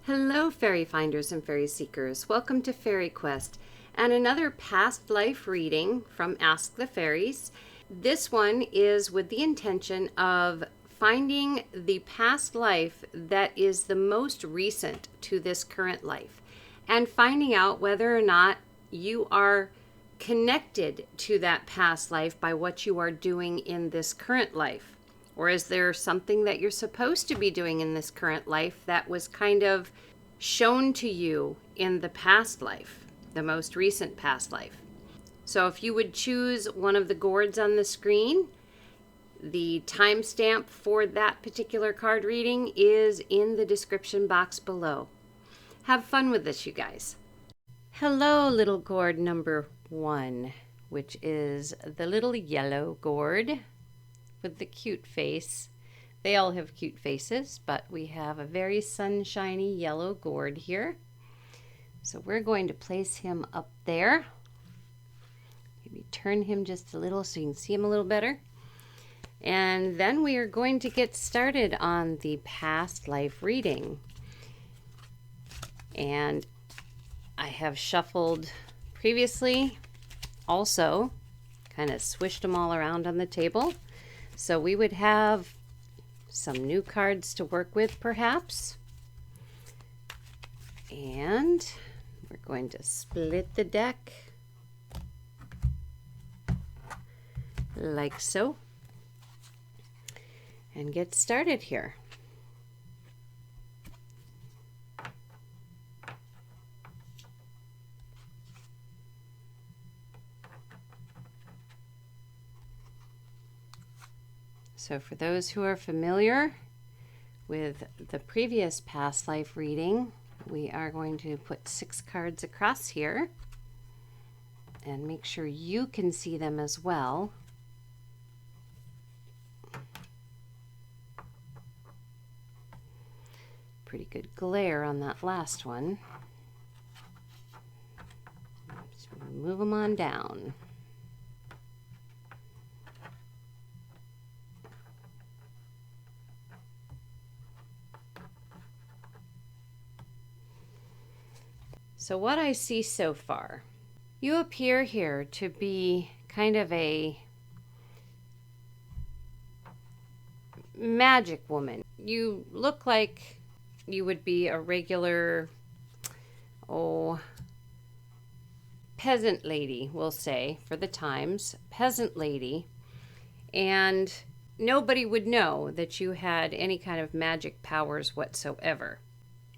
Hello, fairy finders and fairy seekers. Welcome to FaerieQuest and another past life reading from Ask the Fairies. This one is with the intention of finding the past life that is the most recent to this current life and finding out whether or not you are connected to that past life by what you are doing in this current life. Or is there something that you're supposed to be doing in this current life that was kind of shown to you in the past life, the most recent past life? So if you would choose one of the gourds on the screen, the timestamp for that particular card reading is in the description box below. Have fun with this, you guys. Hello, little gourd number 1, which is the little yellow gourd with the cute face. They all have cute faces, but we have a very sunshiny yellow gourd here. So we're going to place him up there. Maybe turn him just a little so you can see him a little better. And then we are going to get started on the past life reading. And I have shuffled previously, also kind of swished them all around on the table. So we would have some new cards to work with, perhaps. And we're going to split the deck like so and get started here. So for those who are familiar with the previous past life reading, we are going to put 6 cards across here and make sure you can see them as well. Pretty good glare on that last one. Just move them on down. So what I see so far, you appear here to be kind of a magic woman. You look like you would be a regular, peasant lady, we'll say, for the times, peasant lady, and nobody would know that you had any kind of magic powers whatsoever.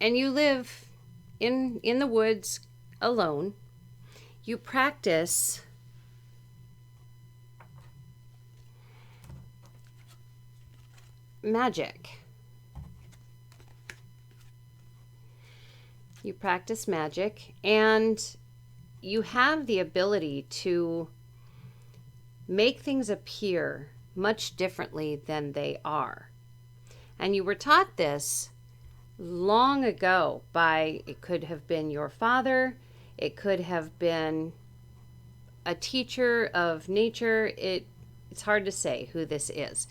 And you live in the woods alone. You practice magic. You practice magic, and you have the ability to make things appear much differently than they are. And you were taught this long ago by, it could have been your father, it could have been a teacher of nature. It's hard to say who this is,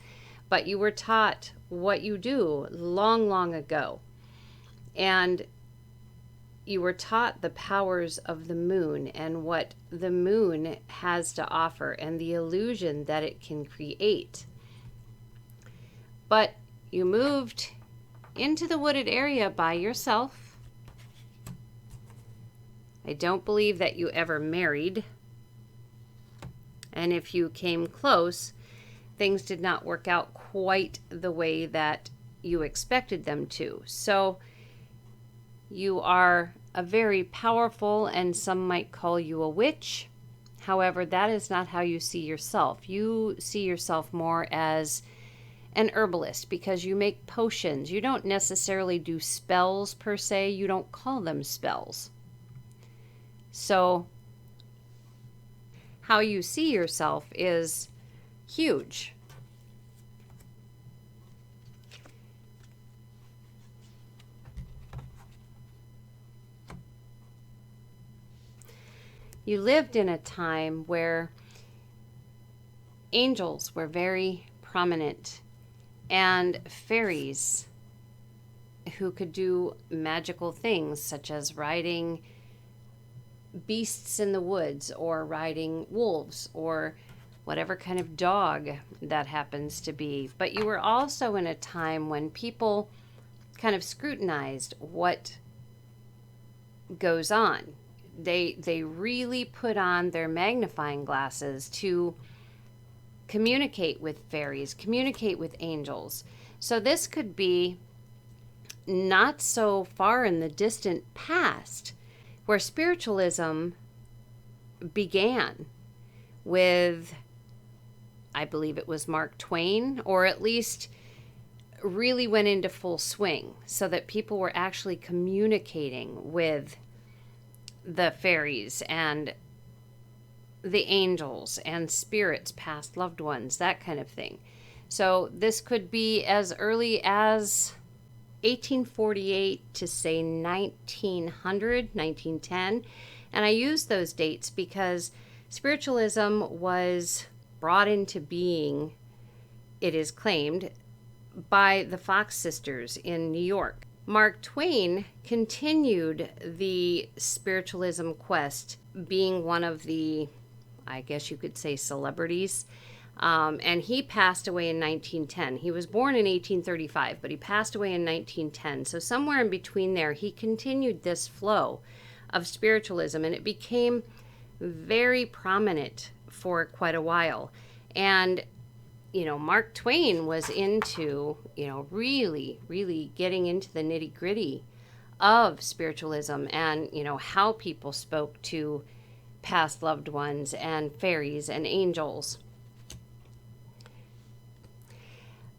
but you were taught what you do long ago. And you were taught the powers of the moon and what the moon has to offer and the illusion that it can create. But you moved into the wooded area by yourself. I don't believe that you ever married. And if you came close, things did not work out quite the way that you expected them to. So you are a very powerful, and some might call you a witch. However, that is not how you see yourself. You see yourself more as an herbalist because you make potions. You don't necessarily do spells per se. You don't call them spells. So how you see yourself is huge. You lived in a time where angels were very prominent and fairies who could do magical things, such as riding beasts in the woods or riding wolves or whatever kind of dog that happens to be. But you were also in a time when people kind of scrutinized what goes on. They really put on their magnifying glasses to communicate with fairies, communicate with angels. So this could be not so far in the distant past where spiritualism began with, I believe it was Mark Twain, or at least really went into full swing, so that people were actually communicating with the fairies and the angels and spirits, past loved ones, that kind of thing. So this could be as early as 1848 to say 1900, 1910. And I use those dates because spiritualism was brought into being, it is claimed, by the Fox sisters in New York. Mark Twain continued the spiritualism quest, being one of the, I guess you could say, celebrities. And he passed away in 1910. He was born in 1835, but he passed away in 1910. So somewhere in between there, he continued this flow of spiritualism, and it became very prominent for quite a while. And Mark Twain was into, really, really getting into the nitty-gritty of spiritualism and, how people spoke to past loved ones and fairies and angels.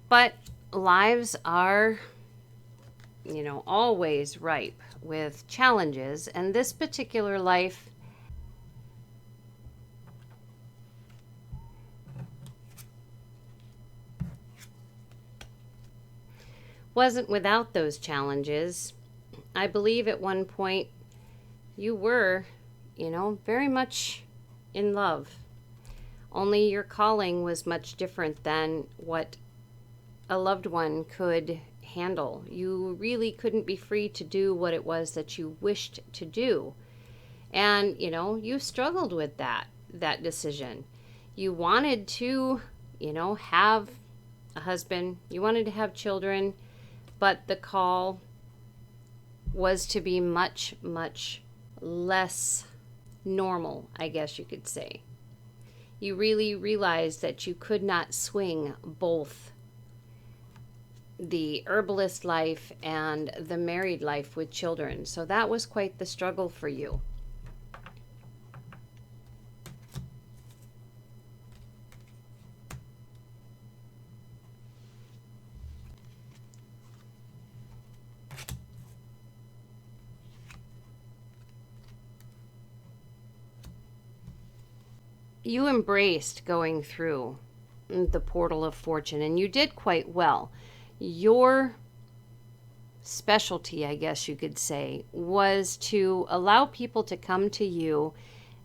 But lives are, always ripe with challenges, and this particular life wasn't without those challenges. I believe at one point you were, very much in love. Only your calling was much different than what a loved one could handle. You really couldn't be free to do what it was that you wished to do. And, you struggled with that decision. You wanted to, have a husband. You wanted to have children. But the call was to be much, much less normal, I guess you could say. You really realized that you could not swing both the herbalist life and the married life with children. So that was quite the struggle for you. You embraced going through the portal of fortune, and you did quite well. Your specialty, I guess you could say, was to allow people to come to you,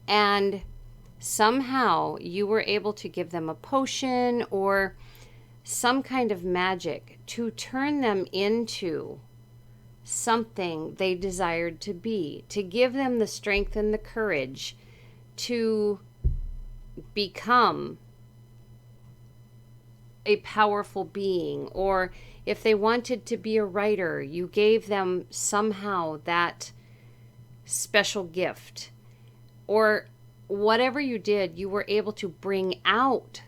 and somehow you were able to give them a potion or some kind of magic to turn them into something they desired to be, to give them the strength and the courage to become a powerful being. Or if they wanted to be a writer, you gave them somehow that special gift. Or whatever you did, you were able to bring out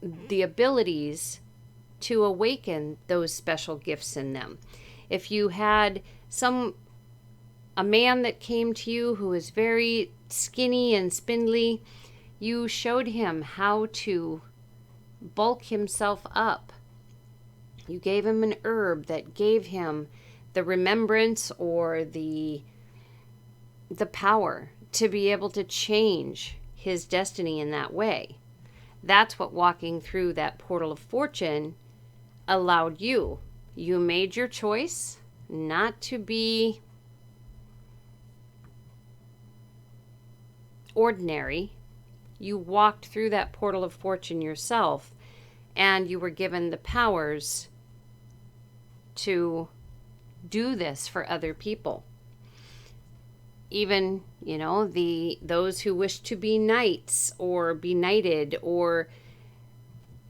the abilities to awaken those special gifts in them. If you had a man that came to you who was very skinny and spindly, you showed him how to bulk himself up. You gave him an herb that gave him the remembrance or the power to be able to change his destiny in that way. That's what walking through that portal of fortune allowed you. You made your choice not to be ordinary. You walked through that portal of fortune yourself, and you were given the powers to do this for other people. Even, those who wish to be knights or be knighted,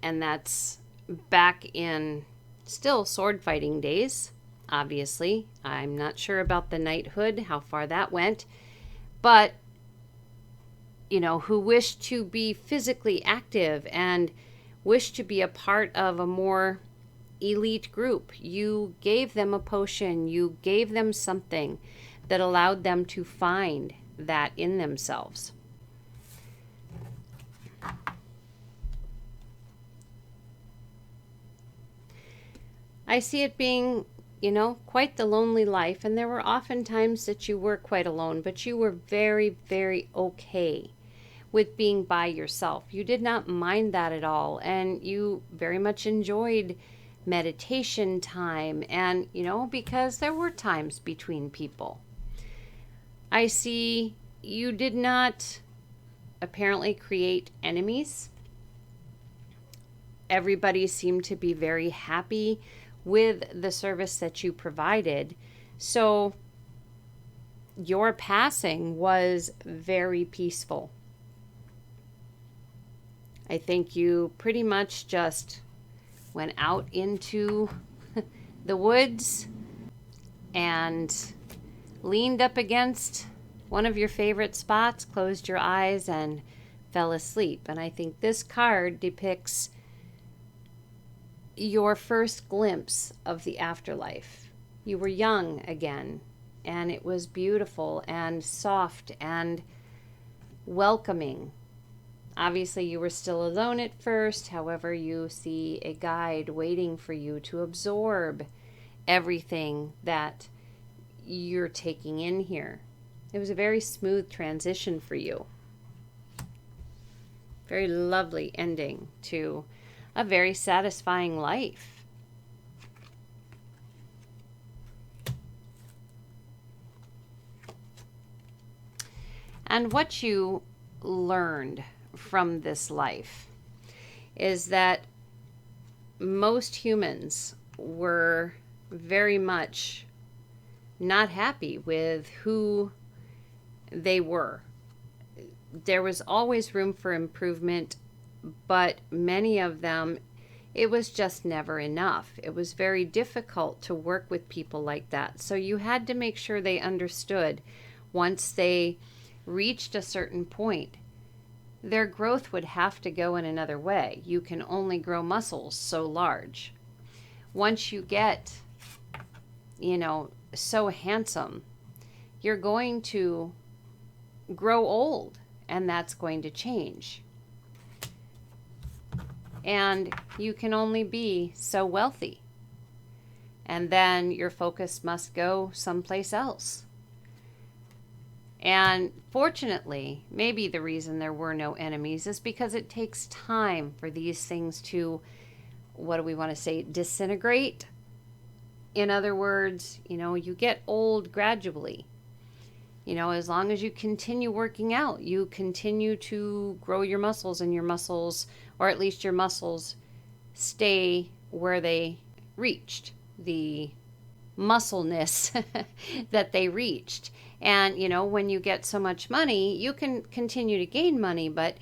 and that's back in still sword fighting days, obviously. I'm not sure about the knighthood, how far that went, but, who wish to be physically active and wish to be a part of a more elite group. You gave them a potion, you gave them something that allowed them to find that in themselves. I see it being, quite the lonely life, and there were often times that you were quite alone, but you were very, very okay with being by yourself. You did not mind that at all, and you very much enjoyed meditation time, and, because there were times between people. I see you did not apparently create enemies. Everybody seemed to be very happy with the service that you provided. So your passing was very peaceful. I think you pretty much just went out into the woods and leaned up against one of your favorite spots, closed your eyes, and fell asleep. And I think this card depicts your first glimpse of the afterlife. You were young again, and it was beautiful and soft and welcoming. Obviously, you were still alone at first. However, you see a guide waiting for you to absorb everything that you're taking in here. It was a very smooth transition for you. Very lovely ending to a very satisfying life. And what you learned from this life is that most humans were very much not happy with who they were. There was always room for improvement, but many of them, it was just never enough. It was very difficult to work with people like that. So you had to make sure they understood once they reached a certain point, their growth would have to go in another way. You can only grow muscles so large. Once you get, so handsome, you're going to grow old, and that's going to change. And you can only be so wealthy. And then your focus must go someplace else. And fortunately, maybe the reason there were no enemies is because it takes time for these things to, what do we want to say, disintegrate. In other words, you get old gradually. As long as you continue working out, you continue to grow your muscles, and your muscles, or at least your muscles, stay where they reached, the muscleness that they reached. And, when you get so much money, you can continue to gain money, but,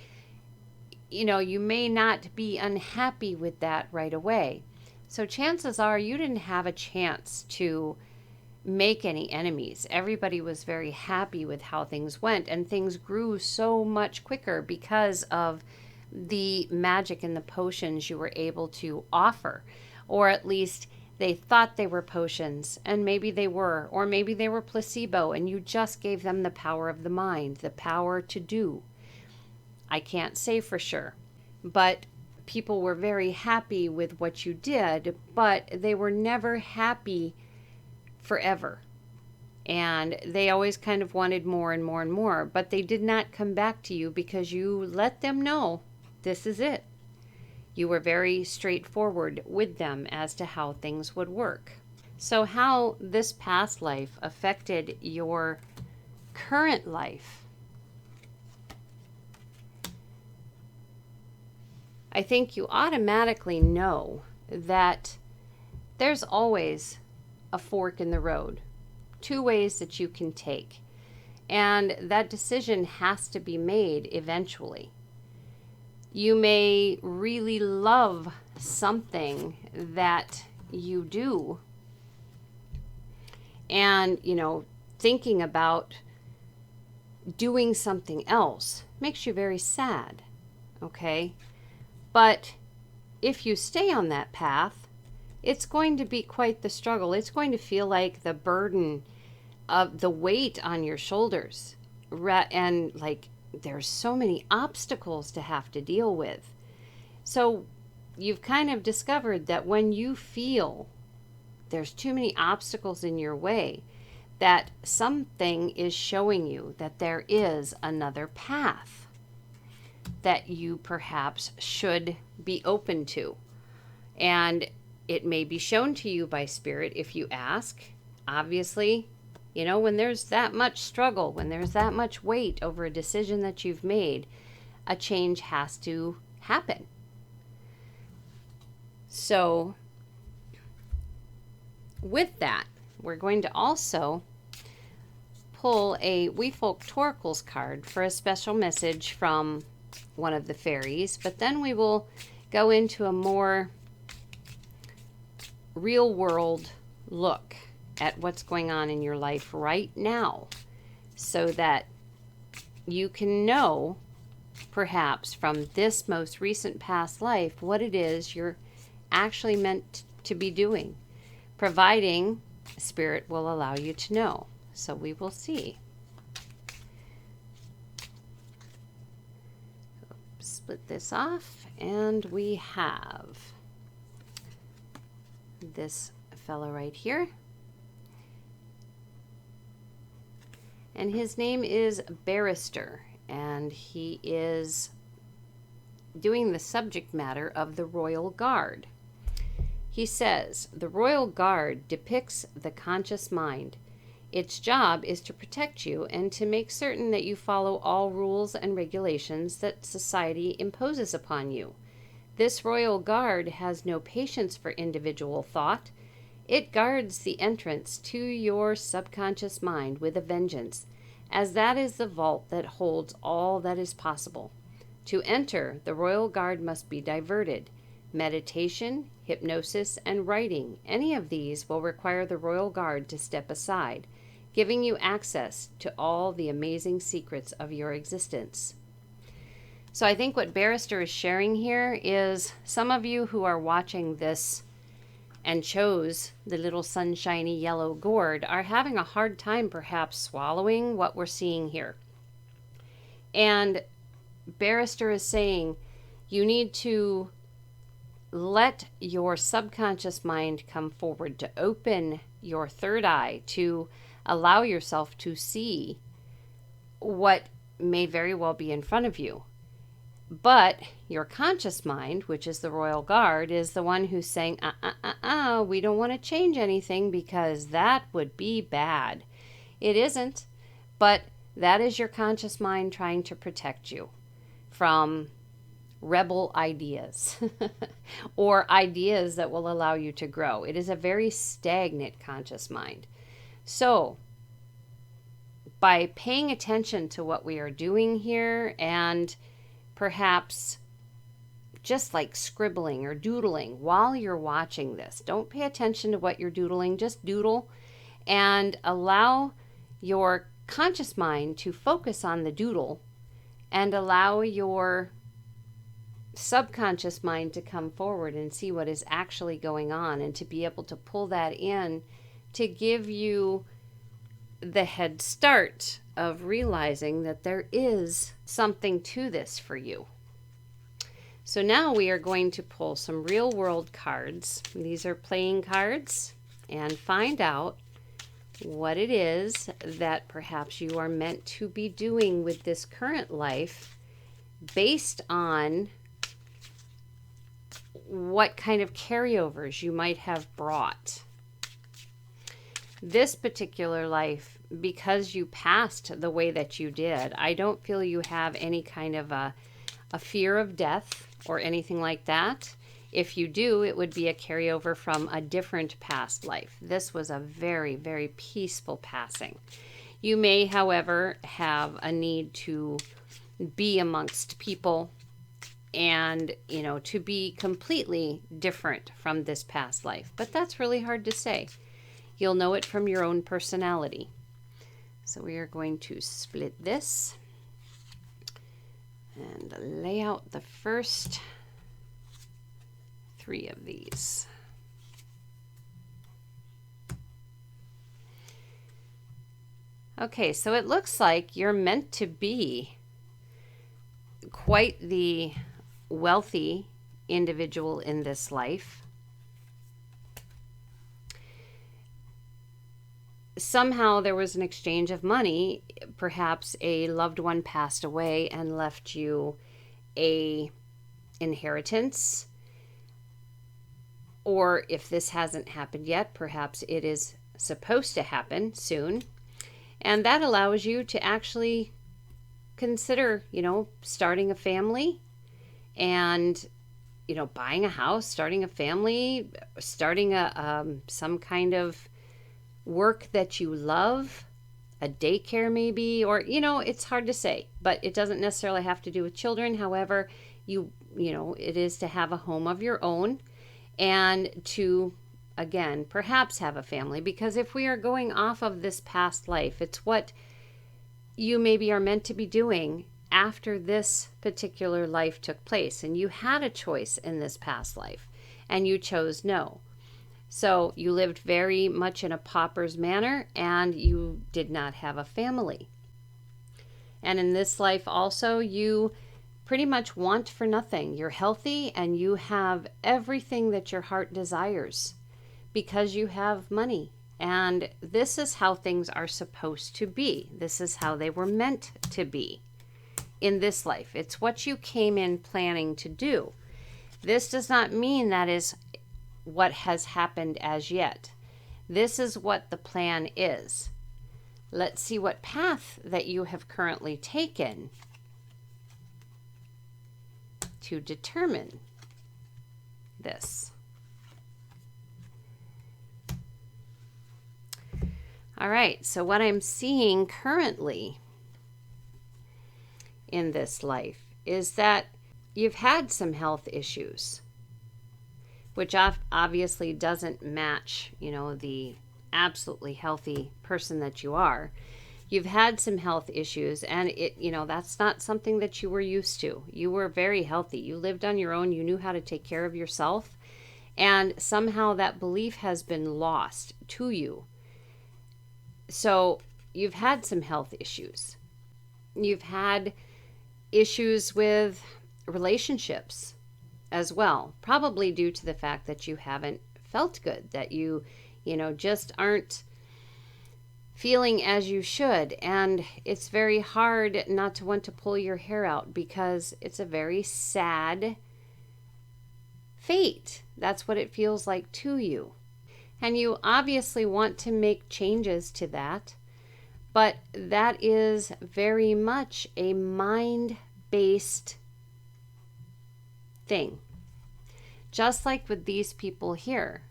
you may not be unhappy with that right away. So chances are you didn't have a chance to make any enemies. Everybody was very happy with how things went, and things grew so much quicker because of the magic and the potions you were able to offer. Or at least they thought they were potions, and maybe they were, or maybe they were placebo, and you just gave them the power of the mind, the power to do. I can't say for sure, but people were very happy with what you did, but they were never happy forever. And they always kind of wanted more and more and more, but they did not come back to you because you let them know this is it. You were very straightforward with them as to how things would work. So how this past life affected your current life, I think you automatically know that there's always a fork in the road, two ways that you can take. And that decision has to be made eventually. You may really love something that you do, and, thinking about doing something else makes you very sad, okay? But if you stay on that path, it's going to be quite the struggle. It's going to feel like the burden of the weight on your shoulders. And like there's so many obstacles to have to deal with. So you've kind of discovered that when you feel there's too many obstacles in your way, that something is showing you that there is another path that you perhaps should be open to. And it may be shown to you by Spirit if you ask. Obviously, when there's that much struggle, when there's that much weight over a decision that you've made, a change has to happen. So with that, we're going to also pull a We Folk Toracles card for a special message from one of the fairies, but then we will go into a more real world look at what's going on in your life right now, so that you can know, perhaps from this most recent past life, what it is you're actually meant to be doing, providing Spirit will allow you to know. So we will see. Split this off, and we have this fellow right here. And his name is Barrister, and he is doing the subject matter of the Royal Guard. He says, the Royal Guard depicts the conscious mind. Its job is to protect you and to make certain that you follow all rules and regulations that society imposes upon you. This Royal Guard has no patience for individual thought. It guards the entrance to your subconscious mind with a vengeance, as that is the vault that holds all that is possible. To enter, the Royal Guard must be diverted. Meditation, hypnosis, and writing, any of these will require the Royal Guard to step aside, giving you access to all the amazing secrets of your existence. So I think what Barrister is sharing here is some of you who are watching this and chose the little sunshiny yellow gourd are having a hard time perhaps swallowing what we're seeing here. And Barrister is saying you need to let your subconscious mind come forward, to open your third eye, to allow yourself to see what may very well be in front of you. But your conscious mind, which is the Royal Guard, is the one who's saying, we don't want to change anything because that would be bad. It isn't, but that is your conscious mind trying to protect you from rebel ideas or ideas that will allow you to grow. It is a very stagnant conscious mind. So by paying attention to what we are doing here, and perhaps just like scribbling or doodling while you're watching this, don't pay attention to what you're doodling, just doodle and allow your conscious mind to focus on the doodle and allow your subconscious mind to come forward and see what is actually going on, and to be able to pull that in to give you the head start of realizing that there is something to this for you. So now we are going to pull some real world cards. These are playing cards, and find out what it is that perhaps you are meant to be doing with this current life based on what kind of carryovers you might have brought. This particular life, because you passed the way that you did, I don't feel you have any kind of a fear of death or anything like that. If you do, it would be a carryover from a different past life. This was a very, very peaceful passing. You may, however, have a need to be amongst people and, to be completely different from this past life. But that's really hard to say. You'll know it from your own personality. So we are going to split this and lay out the first 3 of these. Okay, so it looks like you're meant to be quite the wealthy individual in this life. Somehow there was an exchange of money. Perhaps a loved one passed away and left you a inheritance. Or if this hasn't happened yet, perhaps it is supposed to happen soon. And that allows you to actually consider, starting a family and, buying a house, starting a family, starting some kind of work that you love, a daycare maybe, or, it's hard to say, but it doesn't necessarily have to do with children. However, it is to have a home of your own and to, again, perhaps have a family, because if we are going off of this past life, it's what you maybe are meant to be doing after this particular life took place. And you had a choice in this past life and you chose no. So you lived very much in a pauper's manner and you did not have a family. And in this life also, you pretty much want for nothing. You're healthy and you have everything that your heart desires because you have money. And this is how things are supposed to be. This is how they were meant to be in this life. It's what you came in planning to do. This does not mean that is what has happened as yet. This is what the plan is. Let's see what path that you have currently taken to determine this. All right, so what I'm seeing currently in this life is that you've had some health issues, which obviously doesn't match, the absolutely healthy person that you are. You've had some health issues, and that's not something that you were used to. You were very healthy. You lived on your own. You knew how to take care of yourself, and somehow that belief has been lost to you. So you've had some health issues. You've had issues with relationships as well, probably due to the fact that you haven't felt good, that you just aren't feeling as you should. And it's very hard not to want to pull your hair out because it's a very sad fate. That's what it feels like to you. And you obviously want to make changes to that, but that is very much a mind-based thing. Just like with these people here,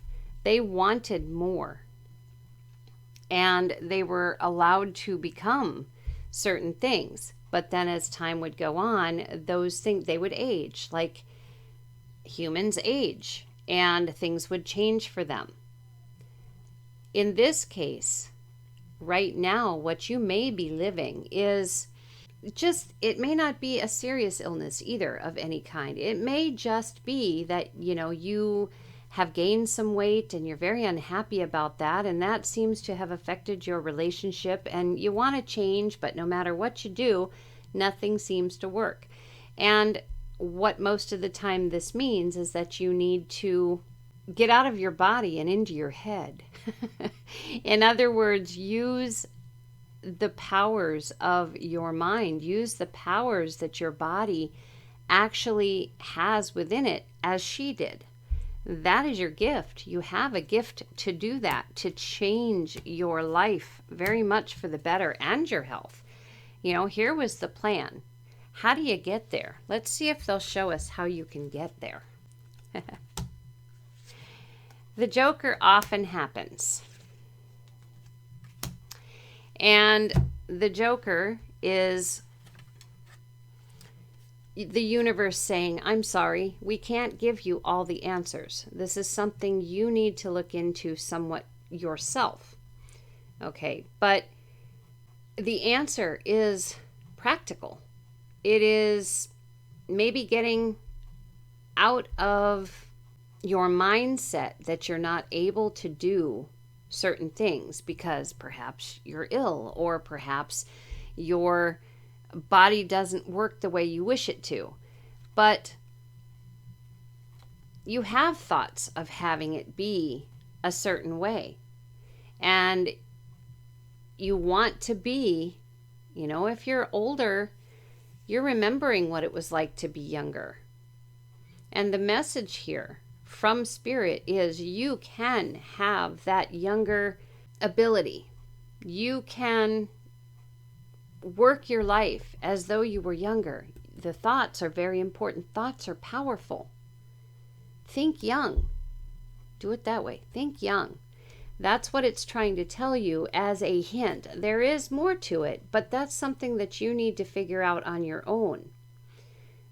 they wanted more. And they were allowed to become certain things. But then as time would go on, those things, they would age, like humans age, and things would change for them. In this case, right now, what you may be living is just, it may not be a serious illness either of any kind. It may just be that, you have gained some weight and you're very unhappy about that, and that seems to have affected your relationship, and you want to change, but no matter what you do, nothing seems to work. And what most of the time this means is that you need to get out of your body and into your head. In other words, use the powers of your mind. Use the powers that your body actually has within it, as she did. That is your gift. You have a gift to do that, to change your life very much for the better and your health. Here was the plan. How do you get there? Let's see if they'll show us how you can get there. The Joker often happens. And the Joker is the universe saying, I'm sorry, we can't give you all the answers. This is something you need to look into somewhat yourself. Okay, but the answer is practical. It is maybe getting out of your mindset that you're not able to do certain things because perhaps you're ill, or perhaps your body doesn't work the way you wish it to. But you have thoughts of having it be a certain way. And you want to be, if you're older, you're remembering what it was like to be younger. And the message here from Spirit is you can have that younger ability. You can work your life as though you were younger. The thoughts are very important. Thoughts are powerful. Think young. Do it that way. Think young. That's what it's trying to tell you as a hint. There is more to it, but that's something that you need to figure out on your own.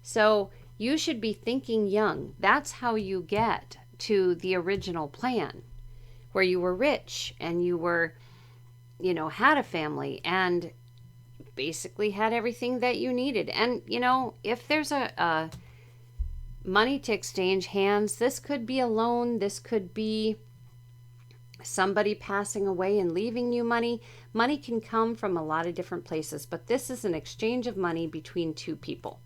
So you should be thinking young. That's how you get to the original plan, where you were rich and you were, had a family and basically had everything that you needed. And, if there's a money to exchange hands, this could be a loan, this could be somebody passing away and leaving you money. Money can come from a lot of different places, but this is an exchange of money between two people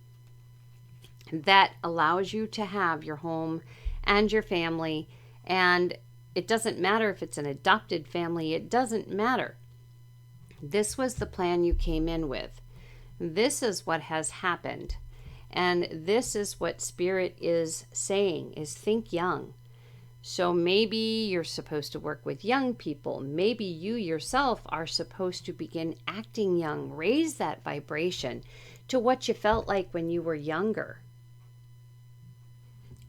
that allows you to have your home and your family. And it doesn't matter if it's an adopted family, it doesn't matter. This was the plan you came in with. This is what has happened. And this is what Spirit is saying, is think young. So maybe you're supposed to work with young people. Maybe you yourself are supposed to begin acting young. Raise that vibration to what you felt like when you were younger.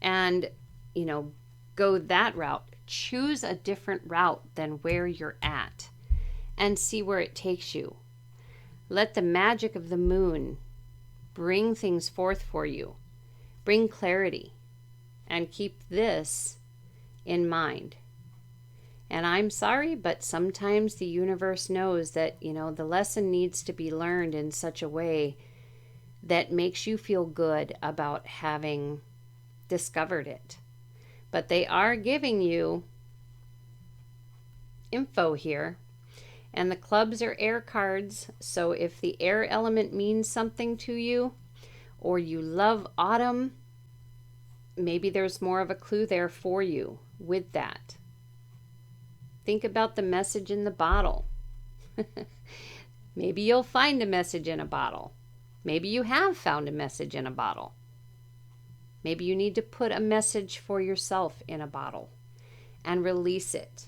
And, go that route. Choose a different route than where you're at and see where it takes you. Let the magic of the moon bring things forth for you. Bring clarity. And keep this in mind. And I'm sorry, but sometimes the universe knows that, the lesson needs to be learned in such a way that makes you feel good about having discovered it. But they are giving you info here. And the clubs are air cards. So if the air element means something to you, or you love autumn, maybe there's more of a clue there for you with that. Think about the message in the bottle. Maybe you'll find a message in a bottle. Maybe you have found a message in a bottle. Maybe you need to put a message for yourself in a bottle and release it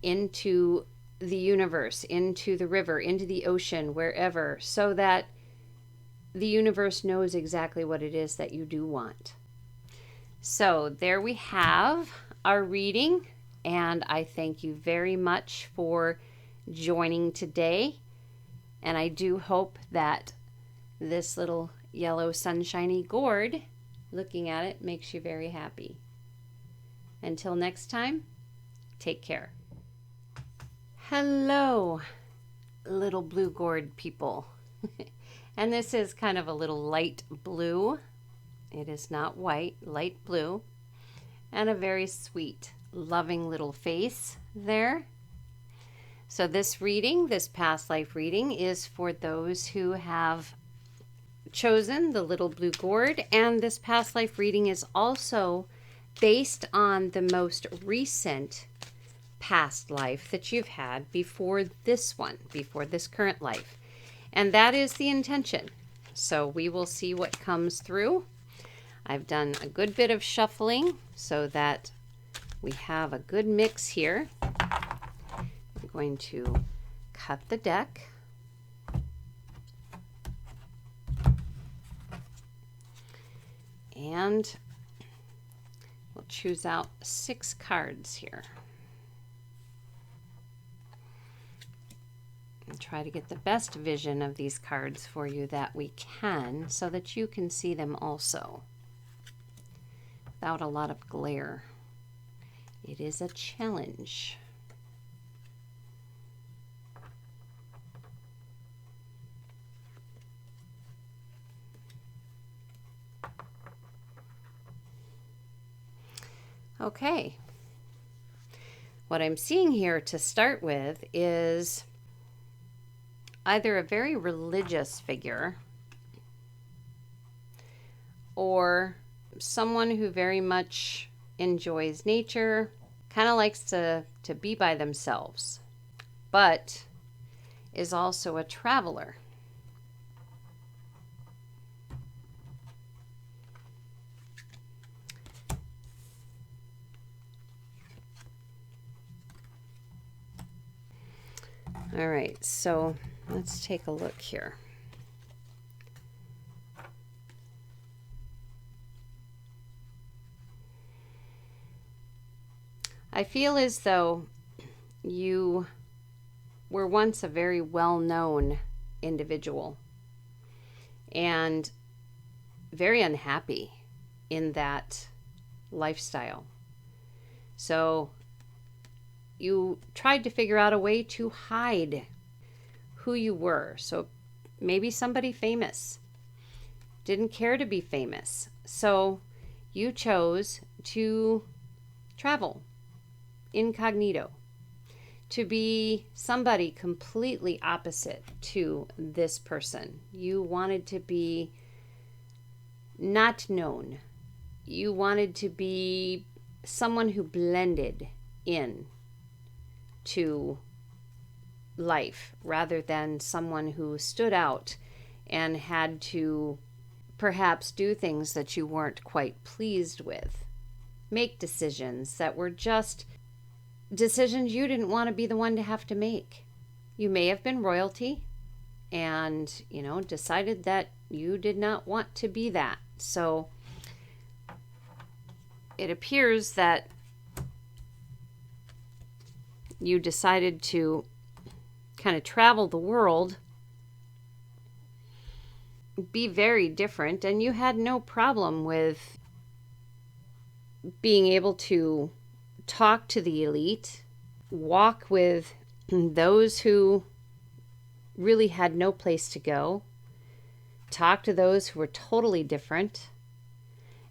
into the universe, into the river, into the ocean, wherever, so that the universe knows exactly what it is that you do want. So there we have our reading, and I thank you very much for joining today. And I do hope that this little yellow sunshiny gourd, looking at it, makes you very happy. Until next time, take care. Hello, little blue gourd people. And this is kind of a little light blue. It is not white, light blue. And a very sweet, loving little face there. So this reading, this past life reading, is for those who have chosen the little blue gourd. And this past life reading is also based on the most recent past life that you've had before this one, before this current life. And that is the intention. So we will see what comes through. I've done a good bit of shuffling so that we have a good mix here. I'm going to cut the deck. And choose out 6 cards here. And try to get the best vision of these cards for you that we can, so that you can see them also without a lot of glare. It is a challenge. Okay. What I'm seeing here to start with is either a very religious figure or someone who very much enjoys nature, kind of likes to be by themselves, but is also a traveler. All right, so let's take a look here. I feel as though you were once a very well-known individual and very unhappy in that lifestyle. So you tried to figure out a way to hide who you were. So maybe somebody famous didn't care to be famous. So you chose to travel incognito, to be somebody completely opposite to this person. You wanted to be not known. You wanted to be someone who blended in to life rather than someone who stood out and had to perhaps do things that you weren't quite pleased with, make decisions that were just decisions you didn't want to be the one to have to make. You may have been royalty and, decided that you did not want to be that. So it appears that you decided to kind of travel the world, be very different, and you had no problem with being able to talk to the elite, walk with those who really had no place to go, talk to those who were totally different,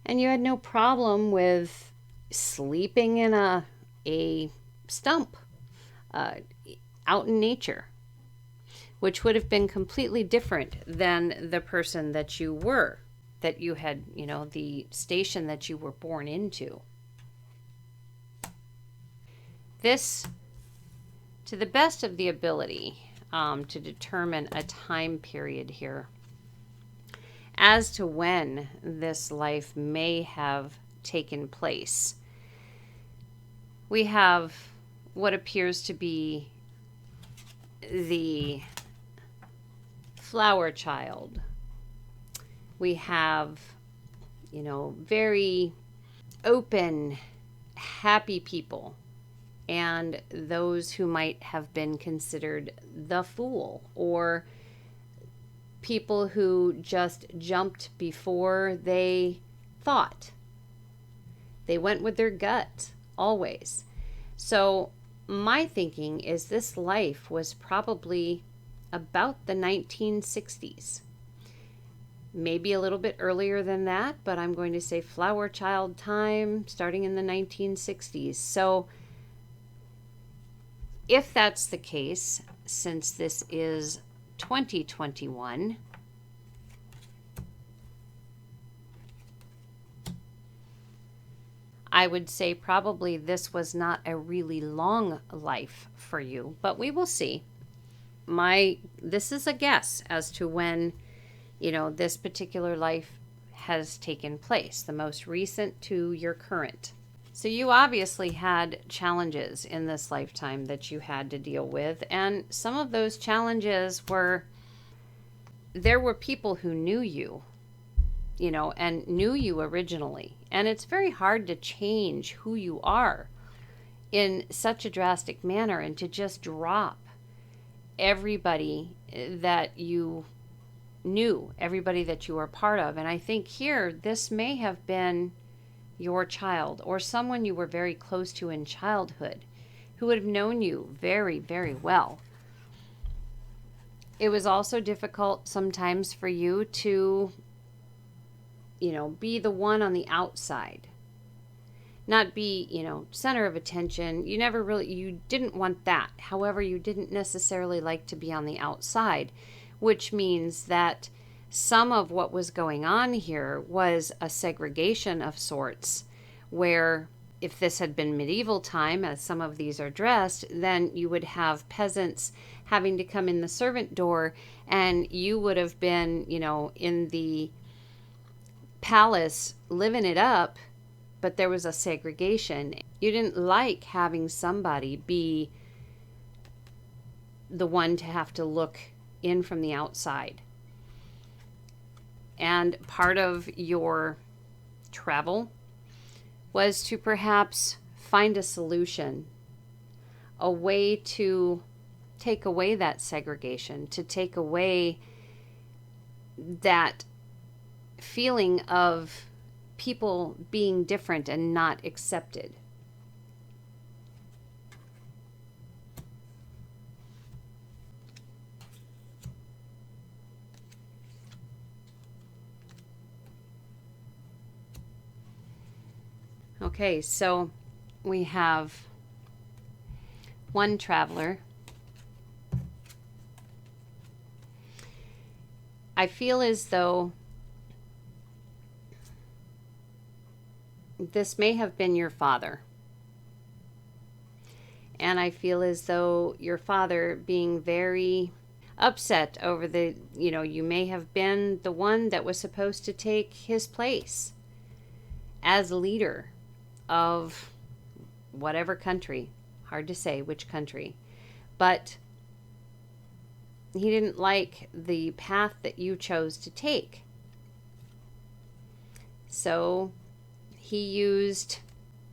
and you had no problem with sleeping in a stump out in nature, which would have been completely different than the person that you were, that you had, the station that you were born into. This, to the best of the ability, to determine a time period here as to when this life may have taken place. We have what appears to be the flower child. We have, very open, happy people, and those who might have been considered the fool, or people who just jumped before they thought. They went with their gut, always. So my thinking is this life was probably about the 1960s. Maybe a little bit earlier than that, but I'm going to say flower child time starting in the 1960s. So if that's the case, since this is 2021, I would say probably this was not a really long life for you, but we will see. This is a guess as to when, this particular life has taken place, the most recent to your current. So you obviously had challenges in this lifetime that you had to deal with, and some of those challenges were, there were people who knew you and knew you originally. And it's very hard to change who you are in such a drastic manner and to just drop everybody that you knew, everybody that you were part of. And I think here, this may have been your child or someone you were very close to in childhood who would have known you very, very well. It was also difficult sometimes for you to, be the one on the outside. Not be, center of attention. You didn't want that. However, you didn't necessarily like to be on the outside, which means that some of what was going on here was a segregation of sorts, where if this had been medieval time, as some of these are dressed, then you would have peasants having to come in the servant door, and you would have been, in the palace living it up, but there was a segregation. You didn't like having somebody be the one to have to look in from the outside. And part of your travel was to perhaps find a solution, a way to take away that segregation, to take away that feeling of people being different and not accepted. Okay, so we have one traveler. I feel as though this may have been your father. And I feel as though your father being very upset over you may have been the one that was supposed to take his place as leader of whatever country. Hard to say which country. But he didn't like the path that you chose to take. So he used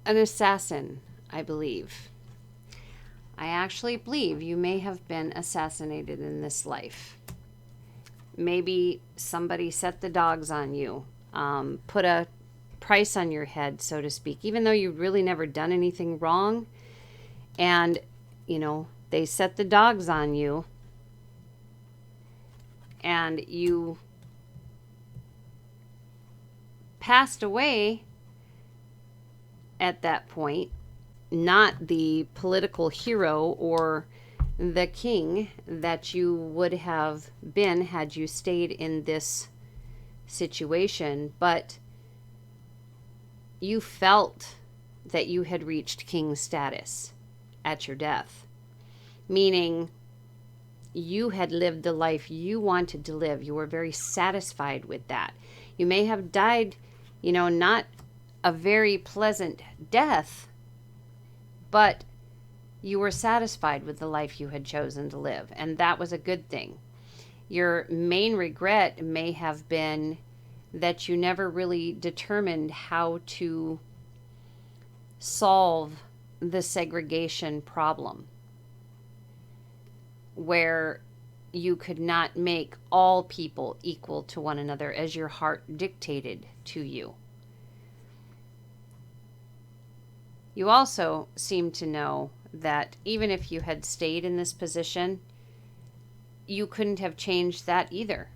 an assassin, I believe. I actually believe you may have been assassinated in this life. Maybe somebody set the dogs on you, put a price on your head, so to speak, even though you've really never done anything wrong. And, they set the dogs on you, and you passed away at that point, not the political hero or the king that you would have been had you stayed in this situation, but you felt that you had reached king status at your death, meaning you had lived the life you wanted to live. You were very satisfied with that. You may have died, not a very pleasant death, but you were satisfied with the life you had chosen to live, and that was a good thing. Your main regret may have been that you never really determined how to solve the segregation problem, where you could not make all people equal to one another as your heart dictated to you. You also seem to know that even if you had stayed in this position, you couldn't have changed that either.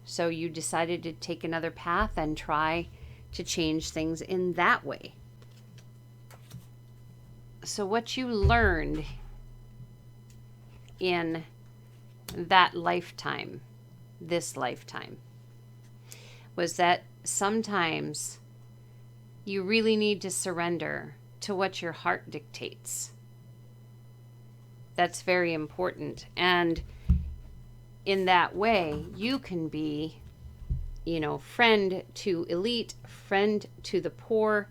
So you decided to take another path and try to change things in that way. So what you learned in that lifetime, this lifetime, was that sometimes you really need to surrender to what your heart dictates. That's very important. And in that way, you can be, friend to elite, friend to the poor.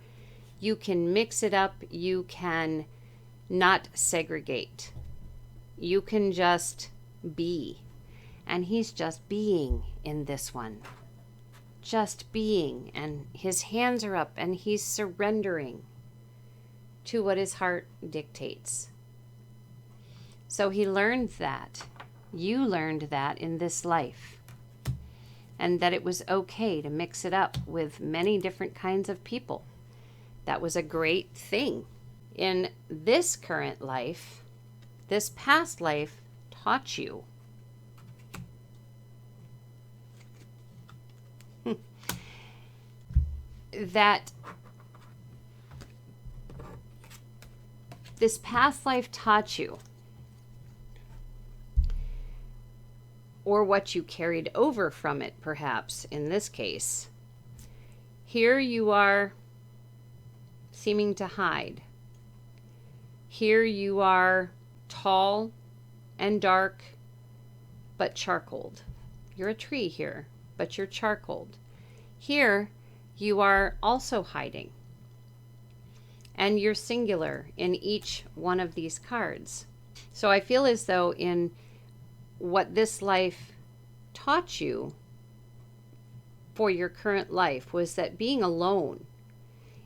You can mix it up. You can not segregate. You can just be. And he's just being in this one. just being, and his hands are up and he's surrendering to what his heart dictates. So he learned that. You learned that in this life. And that it was okay to mix it up with many different kinds of people. That was a great thing. In this current life, this past life taught you that this past life taught you, or what you carried over from it, perhaps, in this case. Here you are seeming to hide. Here you are tall and dark, but charcoaled. You're a tree here, but you're charcoaled. Here you are also hiding. And you're singular in each one of these cards. So I feel as though in what this life taught you for your current life was that being alone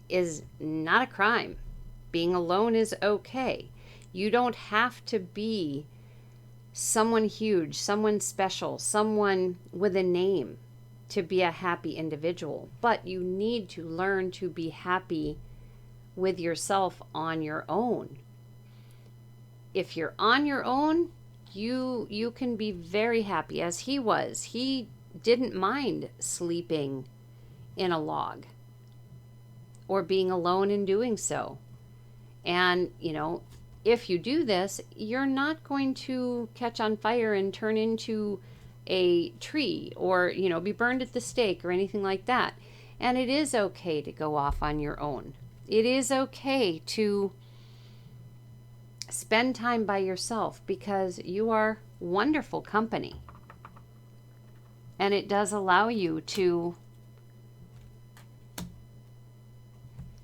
is not a crime. Being alone is okay. You don't have to be someone huge, someone special, someone with a name to be a happy individual. But you need to learn to be happy with yourself on your own. If you're on your own, you can be very happy, as he was. He didn't mind sleeping in a log or being alone in doing so. And, if you do this, you're not going to catch on fire and turn into a tree or, be burned at the stake or anything like that. And it is okay to go off on your own. It is okay to spend time by yourself because you are wonderful company. And it does allow you to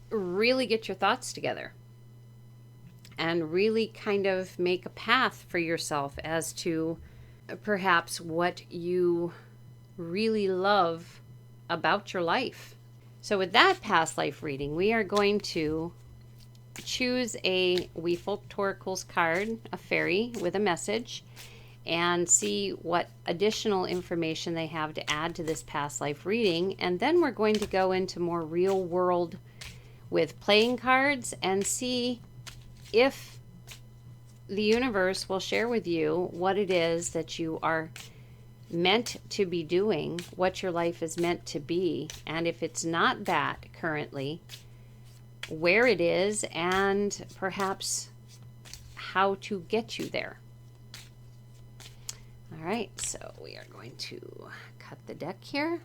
really get your thoughts together and really kind of make a path for yourself as to perhaps what you really love about your life. So with that past life reading, we are going to choose a We Folk Toracles card, a fairy with a message, and see what additional information they have to add to this past life reading. And then we're going to go into more real world with playing cards and see if the universe will share with you what it is that you are meant to be doing, what your life is meant to be, and if it's not that currently, where it is, and perhaps how to get you there. All right, so we are going to cut the deck here.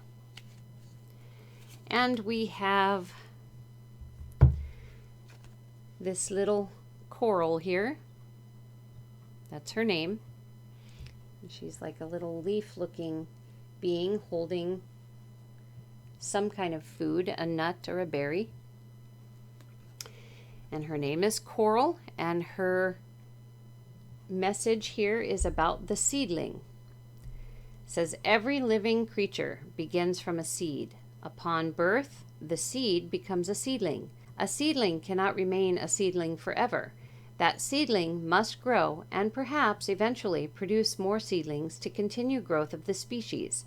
And we have this little coral here. That's her name. She's like a little leaf-looking being holding some kind of food, a nut or a berry. And her name is Coral, and her message here is about the seedling. It says, every living creature begins from a seed. Upon birth, the seed becomes a seedling. A seedling cannot remain a seedling forever. That seedling must grow and perhaps eventually produce more seedlings to continue growth of the species.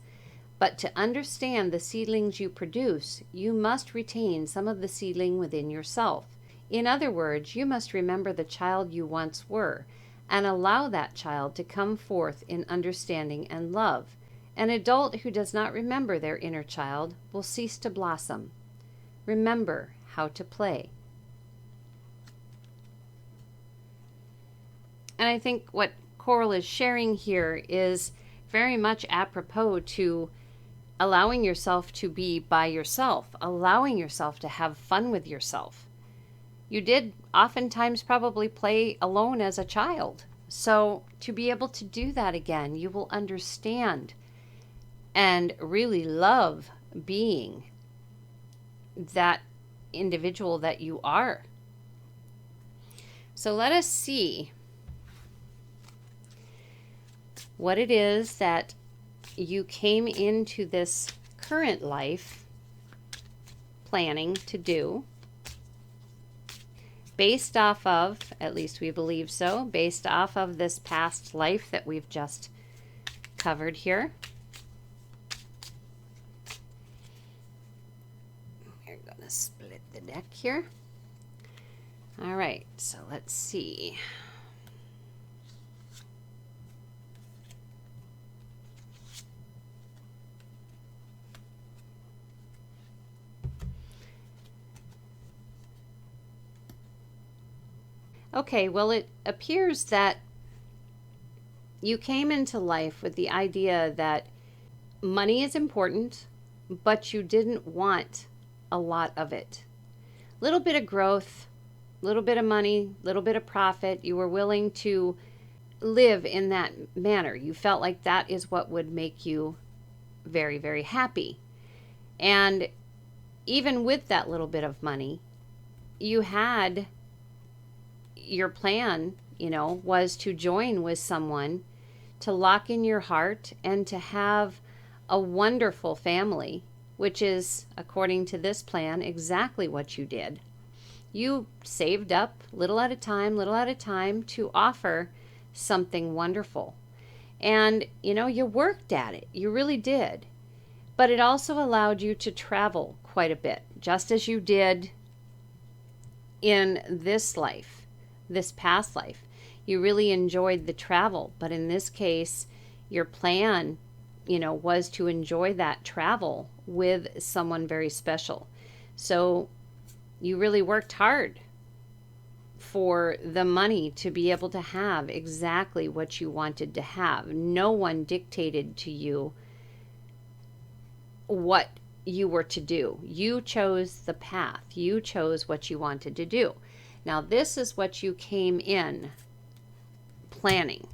But to understand the seedlings you produce, you must retain some of the seedling within yourself. In other words, you must remember the child you once were and allow that child to come forth in understanding and love. An adult who does not remember their inner child will cease to blossom. Remember how to play. And I think what Coral is sharing here is very much apropos to allowing yourself to be by yourself, allowing yourself to have fun with yourself. You did oftentimes probably play alone as a child. So to be able to do that again, you will understand and really love being that individual that you are. So let us see what it is that you came into this current life planning to do based off of, at least we believe so, based off of this past life that we've just covered here. We're going to split the deck here. All right, so let's see. Okay, well, it appears that you came into life with the idea that money is important, but you didn't want a lot of it. Little bit of growth, little bit of money, little bit of profit. You were willing to live in that manner. You felt like that is what would make you very, very happy. And even with that little bit of money, you had your plan, was to join with someone, to lock in your heart, and to have a wonderful family, which is, according to this plan, exactly what you did. You saved up little at a time to offer something wonderful. And, you worked at it. You really did. But it also allowed you to travel quite a bit, just as you did in this life, this past life. You really enjoyed the travel, but in this case, your plan, was to enjoy that travel with someone very special. So you really worked hard for the money to be able to have exactly what you wanted to have. No one dictated to you what you were to do. You chose the path. You chose what you wanted to do. Now, this is what you came in planning.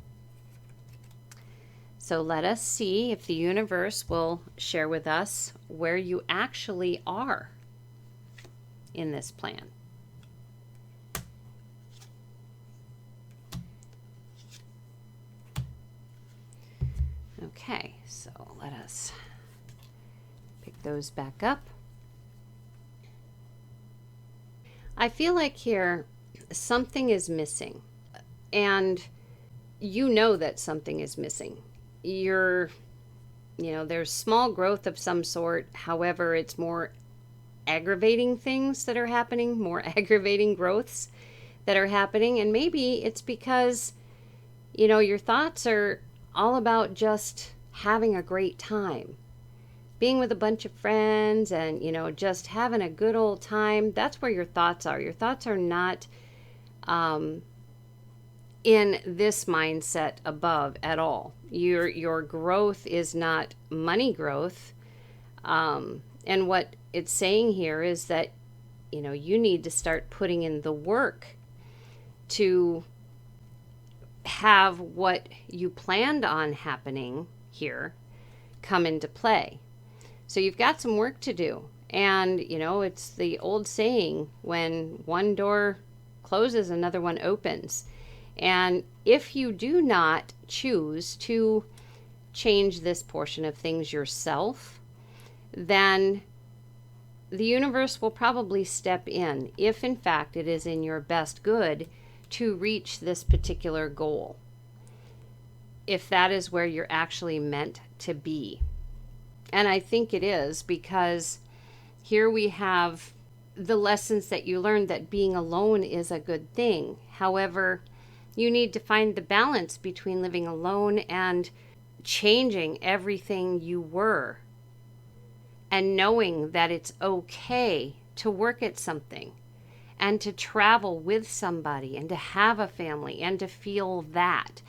So let us see if the universe will share with us where you actually are in this plan. Okay, so let us pick those back up. I feel like here something is missing, and you know that something is missing. There's small growth of some sort. However, it's more aggravating things that are happening, more aggravating growths that are happening. And maybe it's because, your thoughts are all about just having a great time, being with a bunch of friends and, just having a good old time. That's where your thoughts are. Your thoughts are not in this mindset above at all. Your growth is not money growth. And what it's saying here is that, you need to start putting in the work to have what you planned on happening here come into play. So you've got some work to do. And, it's the old saying, when one door closes, another one opens. And if you do not choose to change this portion of things yourself, then the universe will probably step in, if in fact it is in your best good to reach this particular goal, if that is where you're actually meant to be. And I think it is, because here we have the lessons that you learned, that being alone is a good thing. However, you need to find the balance between living alone and changing everything you were, and knowing that it's okay to work at something and to travel with somebody and to have a family and to feel that.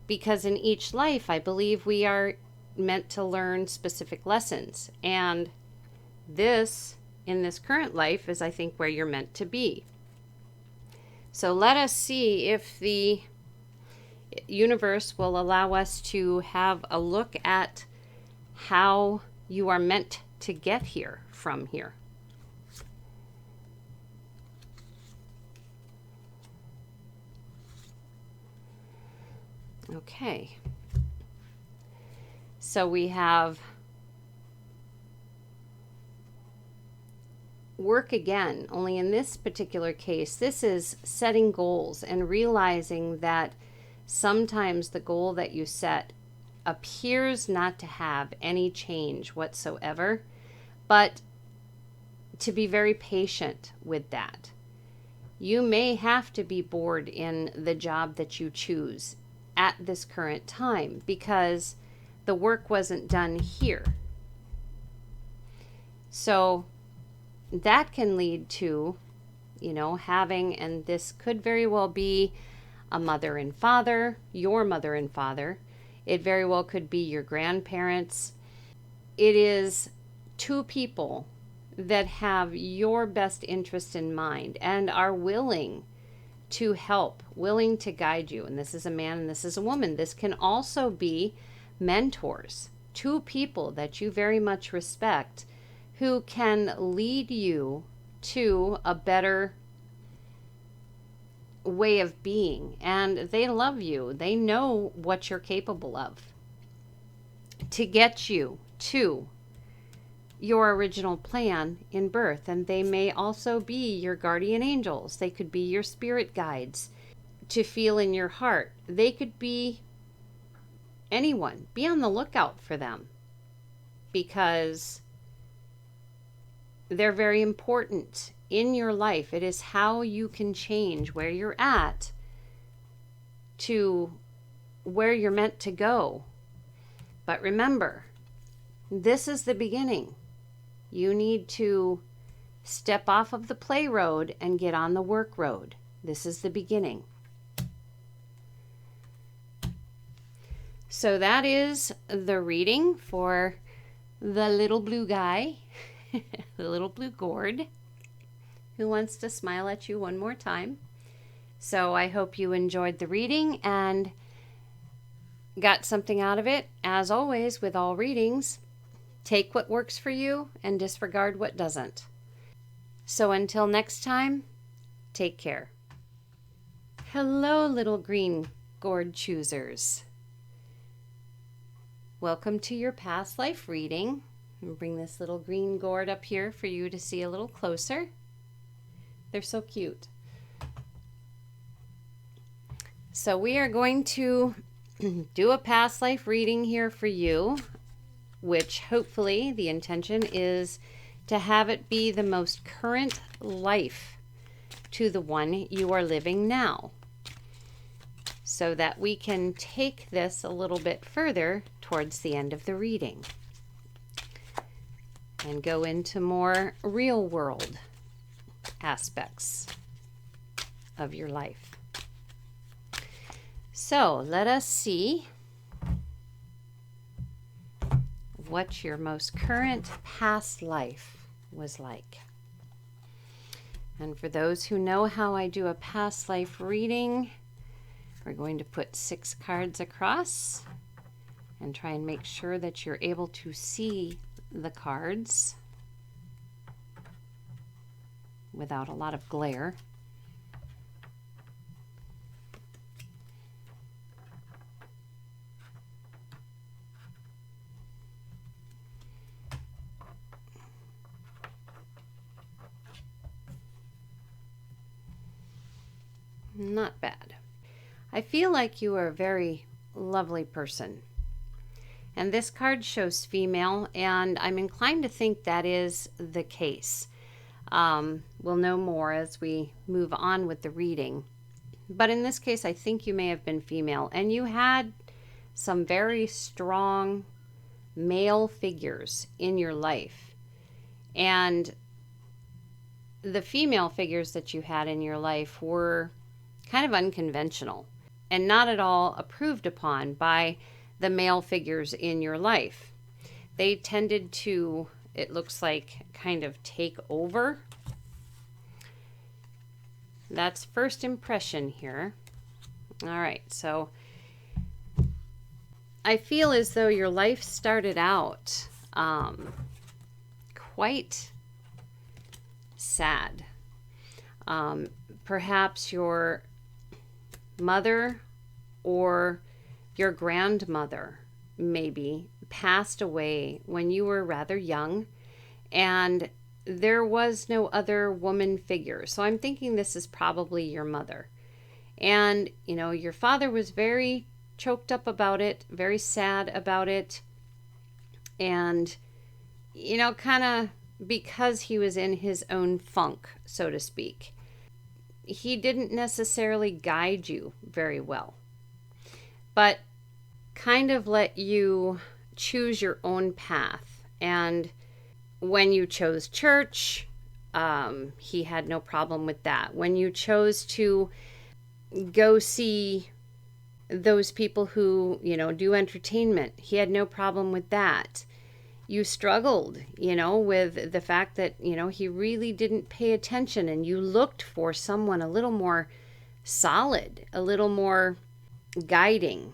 Because in each life, I believe we are meant to learn specific lessons. And this, in this current life, is, I think, where you're meant to be. So let us see if the universe will allow us to have a look at how you are meant to get here from here. Okay. So we have work again, only in this particular case, this is setting goals and realizing that sometimes the goal that you set appears not to have any change whatsoever, but to be very patient with that. You may have to be bored in the job that you choose at this current time because the work wasn't done here. So that can lead to, having, and this could very well be a mother and father, your mother and father. It very well could be your grandparents. It is two people that have your best interest in mind and are willing to help, willing to guide you. And this is a man and this is a woman. This can also be mentors, two people that you very much respect who can lead you to a better way of being. And they love you. They know what you're capable of to get you to your original plan in birth. And they may also be your guardian angels. They could be your spirit guides to feel in your heart. They could be anyone. Be on the lookout for them because they're very important in your life. It is how you can change where you're at to where you're meant to go. But remember, this is the beginning. You need to step off of the play road and get on the work road. This is the beginning. So that is the reading for the little blue guy, the little blue gourd, who wants to smile at you one more time. So I hope you enjoyed the reading and got something out of it. As always, with all readings, take what works for you and disregard what doesn't. So until next time, take care. Hello, little green gourd choosers. Welcome to your past life reading. I'll bring this little green gourd up here for you to see a little closer. They're so cute. So we are going to do a past life reading here for you, which hopefully the intention is to have it be the most current life to the one you are living now, so that we can take this a little bit further towards the end of the reading and go into more real world aspects of your life. So let us see what your most current past life was like. And for those who know how I do a past life reading, we're going to put 6 cards across and try and make sure that you're able to see the cards without a lot of glare. Not bad. I feel like you are a very lovely person. And this card shows female, and I'm inclined to think that is the case. We'll know more as we move on with the reading. But in this case, I think you may have been female, and you had some very strong male figures in your life. And the female figures that you had in your life were kind of unconventional and not at all approved upon by the male figures in your life. They tended to, it looks like, kind of take over. That's first impression here. All right, so I feel as though your life started out quite sad. Perhaps your mother or your grandmother maybe passed away when you were rather young, and there was no other woman figure. So I'm thinking this is probably your mother. And, your father was very choked up about it, very sad about it. And, kind of because he was in his own funk, so to speak, he didn't necessarily guide you very well, but kind of let you choose your own path. And when you chose church, he had no problem with that. When you chose to go see those people who, do entertainment, he had no problem with that. You struggled, with the fact that, he really didn't pay attention, and you looked for someone a little more solid, a little more guiding.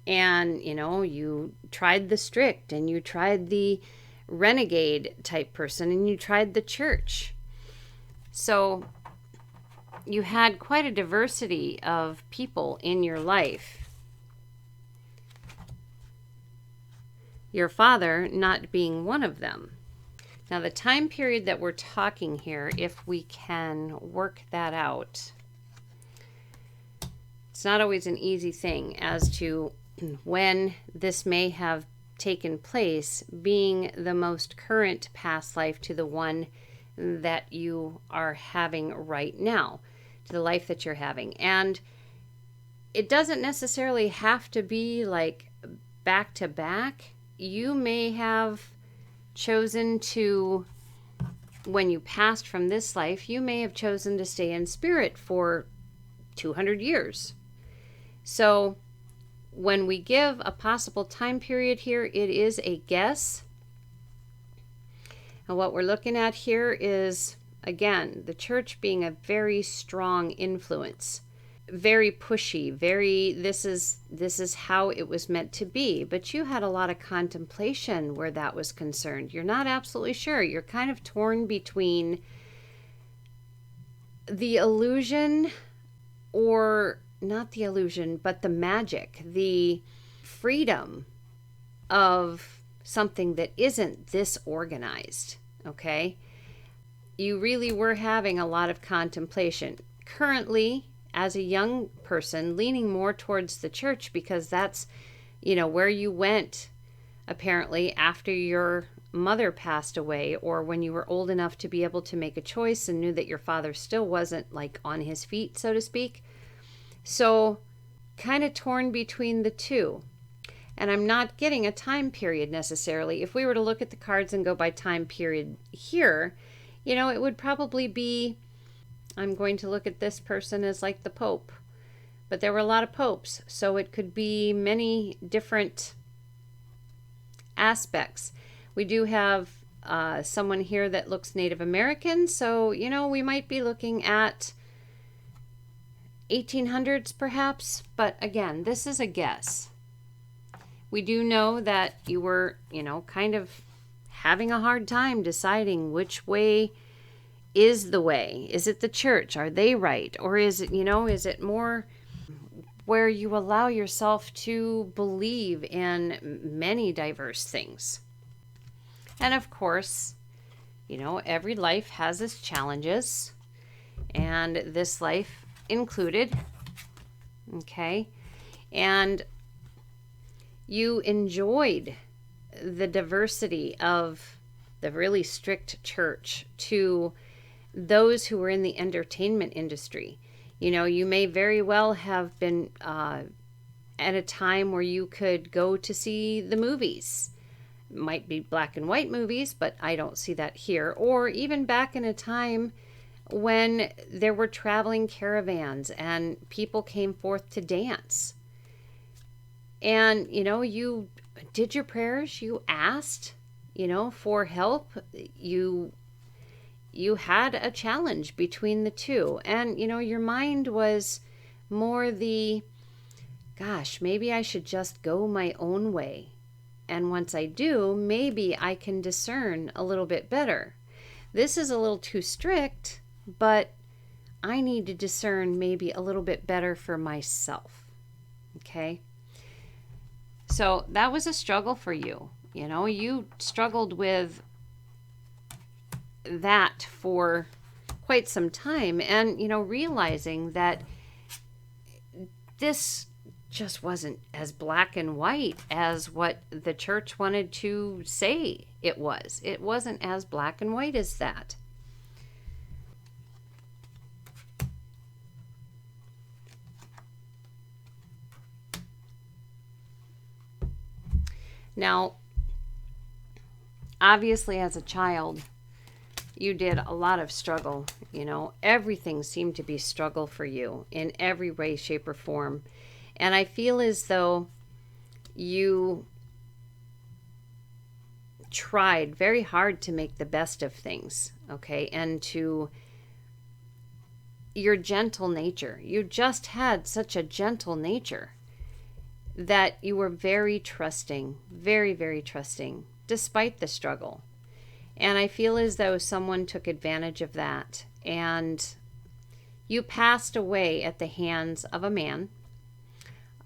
And, you tried the strict, and you tried the renegade type person, and you tried the church. So you had quite a diversity of people in your life. Your father not being one of them. Now, the time period that we're talking here, if we can work that out, it's not always an easy thing as to when this may have taken place, being the most current past life to the one that you are having right now, to the life that you're having. And it doesn't necessarily have to be like back to back. You may have chosen to, when you passed from this life, you may have chosen to stay in spirit for 200 years. So when we give a possible time period here, it is a guess. And what we're looking at here is, again, the church being a very strong influence. Very pushy, this is how it was meant to be. But you had a lot of contemplation where that was concerned. You're not absolutely sure. You're kind of torn between the illusion, or not the illusion, but the magic, the freedom of something that isn't this organized, okay? You really were having a lot of contemplation. Currently, as a young person, leaning more towards the church, because that's, where you went apparently after your mother passed away, or when you were old enough to be able to make a choice and knew that your father still wasn't like on his feet, so to speak. So kind of torn between the two. And I'm not getting a time period necessarily. If we were to look at the cards and go by time period here, it would probably be, I'm going to look at this person as like the Pope. But there were a lot of popes, so it could be many different aspects. We do have someone here that looks Native American, so, we might be looking at 1800s perhaps. But again, this is a guess. We do know that you were, kind of having a hard time deciding which way is the way. Is it the church? Are they right? Or is it, is it more where you allow yourself to believe in many diverse things? And of course, every life has its challenges, and this life included. Okay. And you enjoyed the diversity of the really strict church to those who were in the entertainment industry. You may very well have been at a time where you could go to see the movies. It might be black and white movies, but I don't see that here. Or even back in a time when there were traveling caravans and people came forth to dance. And, you did your prayers, you asked, for help. You had a challenge between the two. And, your mind was more the, gosh, maybe I should just go my own way. And once I do, maybe I can discern a little bit better. This is a little too strict, but I need to discern maybe a little bit better for myself. Okay? So that was a struggle for you. You struggled with that for quite some time, and, realizing that this just wasn't as black and white as what the church wanted to say it was. It wasn't as black and white as that. Now, obviously, as a child, you did a lot of struggle. Everything seemed to be struggle for you in every way, shape, or form. And I feel as though you tried very hard to make the best of things, okay? And to your gentle nature. You just had such a gentle nature that you were very trusting, very, very trusting, despite the struggle. And I feel as though someone took advantage of that, and you passed away at the hands of a man.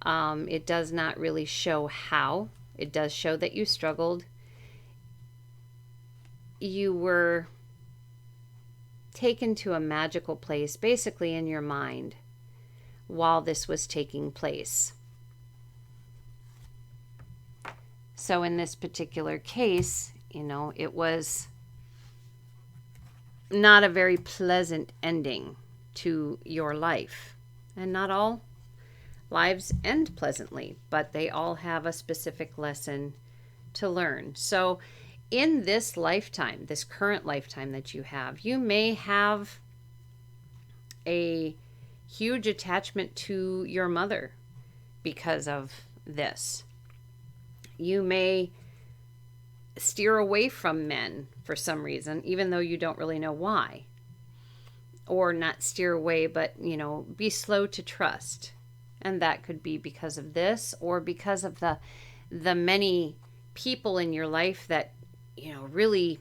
It does not really show how. It does show that you struggled. You were taken to a magical place, basically in your mind, while this was taking place. So in this particular case, it was not a very pleasant ending to your life. And not all lives end pleasantly, but they all have a specific lesson to learn. So in this lifetime, this current lifetime that you have, you may have a huge attachment to your mother because of this. You may steer away from men for some reason, even though you don't really know why. Or not steer away, but, be slow to trust. And that could be because of this, or because of the many people in your life that, really,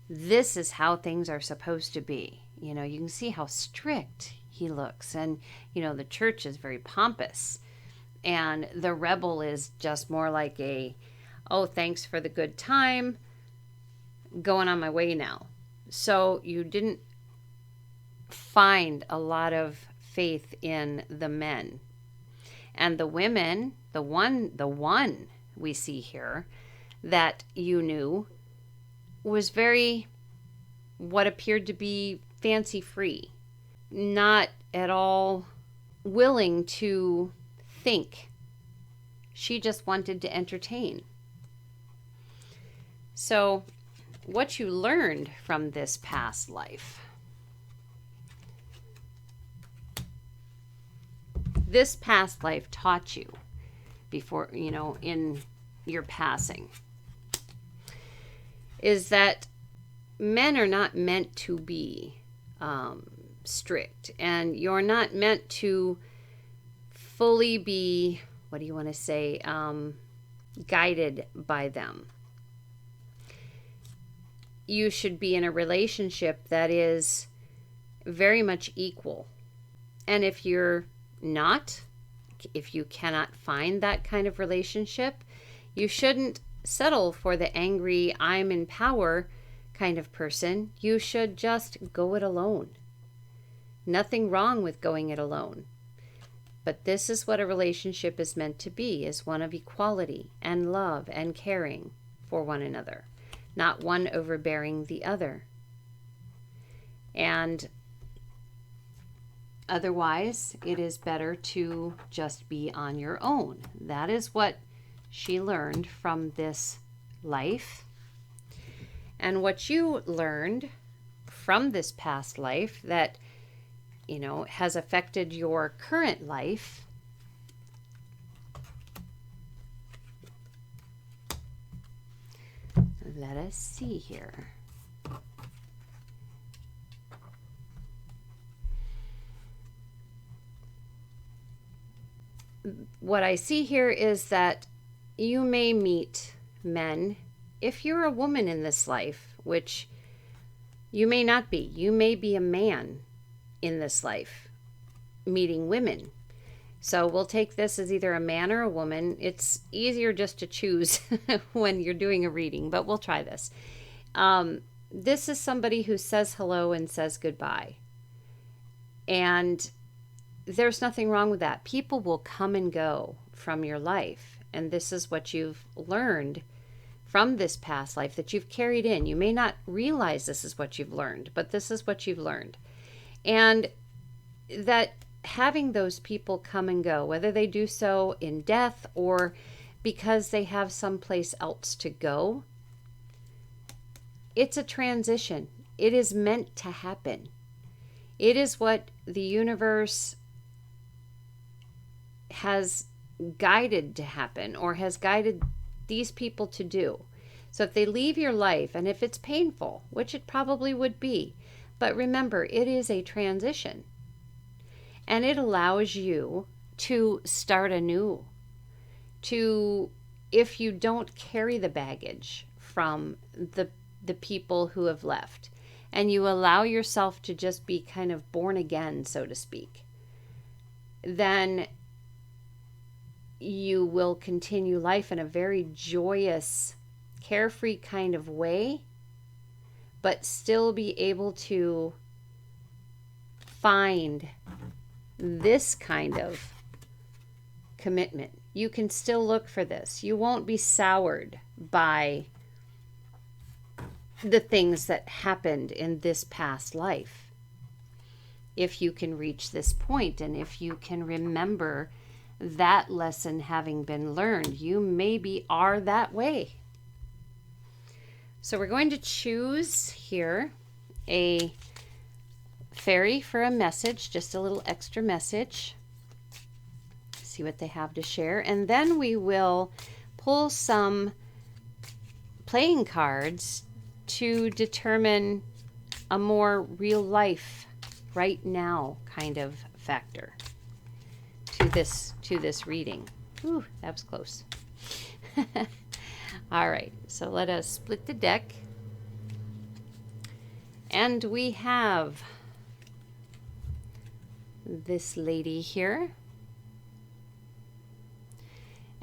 this is how things are supposed to be. You can see how strict he looks. And, the church is very pompous. And the rebel is just more like oh, thanks for the good time, going on my way now. So you didn't find a lot of faith in the men. And the women, the one we see here that you knew was very, what appeared to be fancy free, not at all willing to think. She just wanted to entertain. So what you learned from this past life. This past life taught you before, in your passing, is that men are not meant to be strict, and you're not meant to fully be, what do you want to say, guided by them. You should be in a relationship that is very much equal. And if you're not, if you cannot find that kind of relationship, you shouldn't settle for the angry, I'm in power kind of person. You should just go it alone. Nothing wrong with going it alone. But this is what a relationship is meant to be, is one of equality and love and caring for one another, not one overbearing the other. And otherwise, it is better to just be on your own. That is what she learned from this life. And what you learned from this past life that, has affected your current life. Let us see here. What I see here is that you may meet men, if you're a woman in this life, which you may not be. You may be a man in this life, meeting women. So we'll take this as either a man or a woman. It's easier just to choose when you're doing a reading, but we'll try this. this is somebody who says hello and says goodbye. And there's nothing wrong with that. People will come and go from your life. And this is what you've learned from this past life that you've carried in. You may not realize this is what you've learned, but this is what you've learned. And that having those people come and go, whether they do so in death or because they have someplace else to go, it's a transition. It is meant to happen. It is what the universe has guided to happen, or has guided these people to do. So if they leave your life, and if it's painful, which it probably would be, but remember, it is a transition. And it allows you to start anew. To, if you don't carry the baggage from the people who have left, and you allow yourself to just be kind of born again, so to speak, then you will continue life in a very joyous, carefree kind of way, but still be able to find this kind of commitment. You can still look for this. You won't be soured by the things that happened in this past life. If you can reach this point, and if you can remember that lesson having been learned, you maybe are that way. So we're going to choose here a fairy for a message, just a little extra message. See what they have to share. And then we will pull some playing cards to determine a more real life, right now kind of factor to this reading. Ooh, that was close. All right, so let us split the deck. And we have this lady here.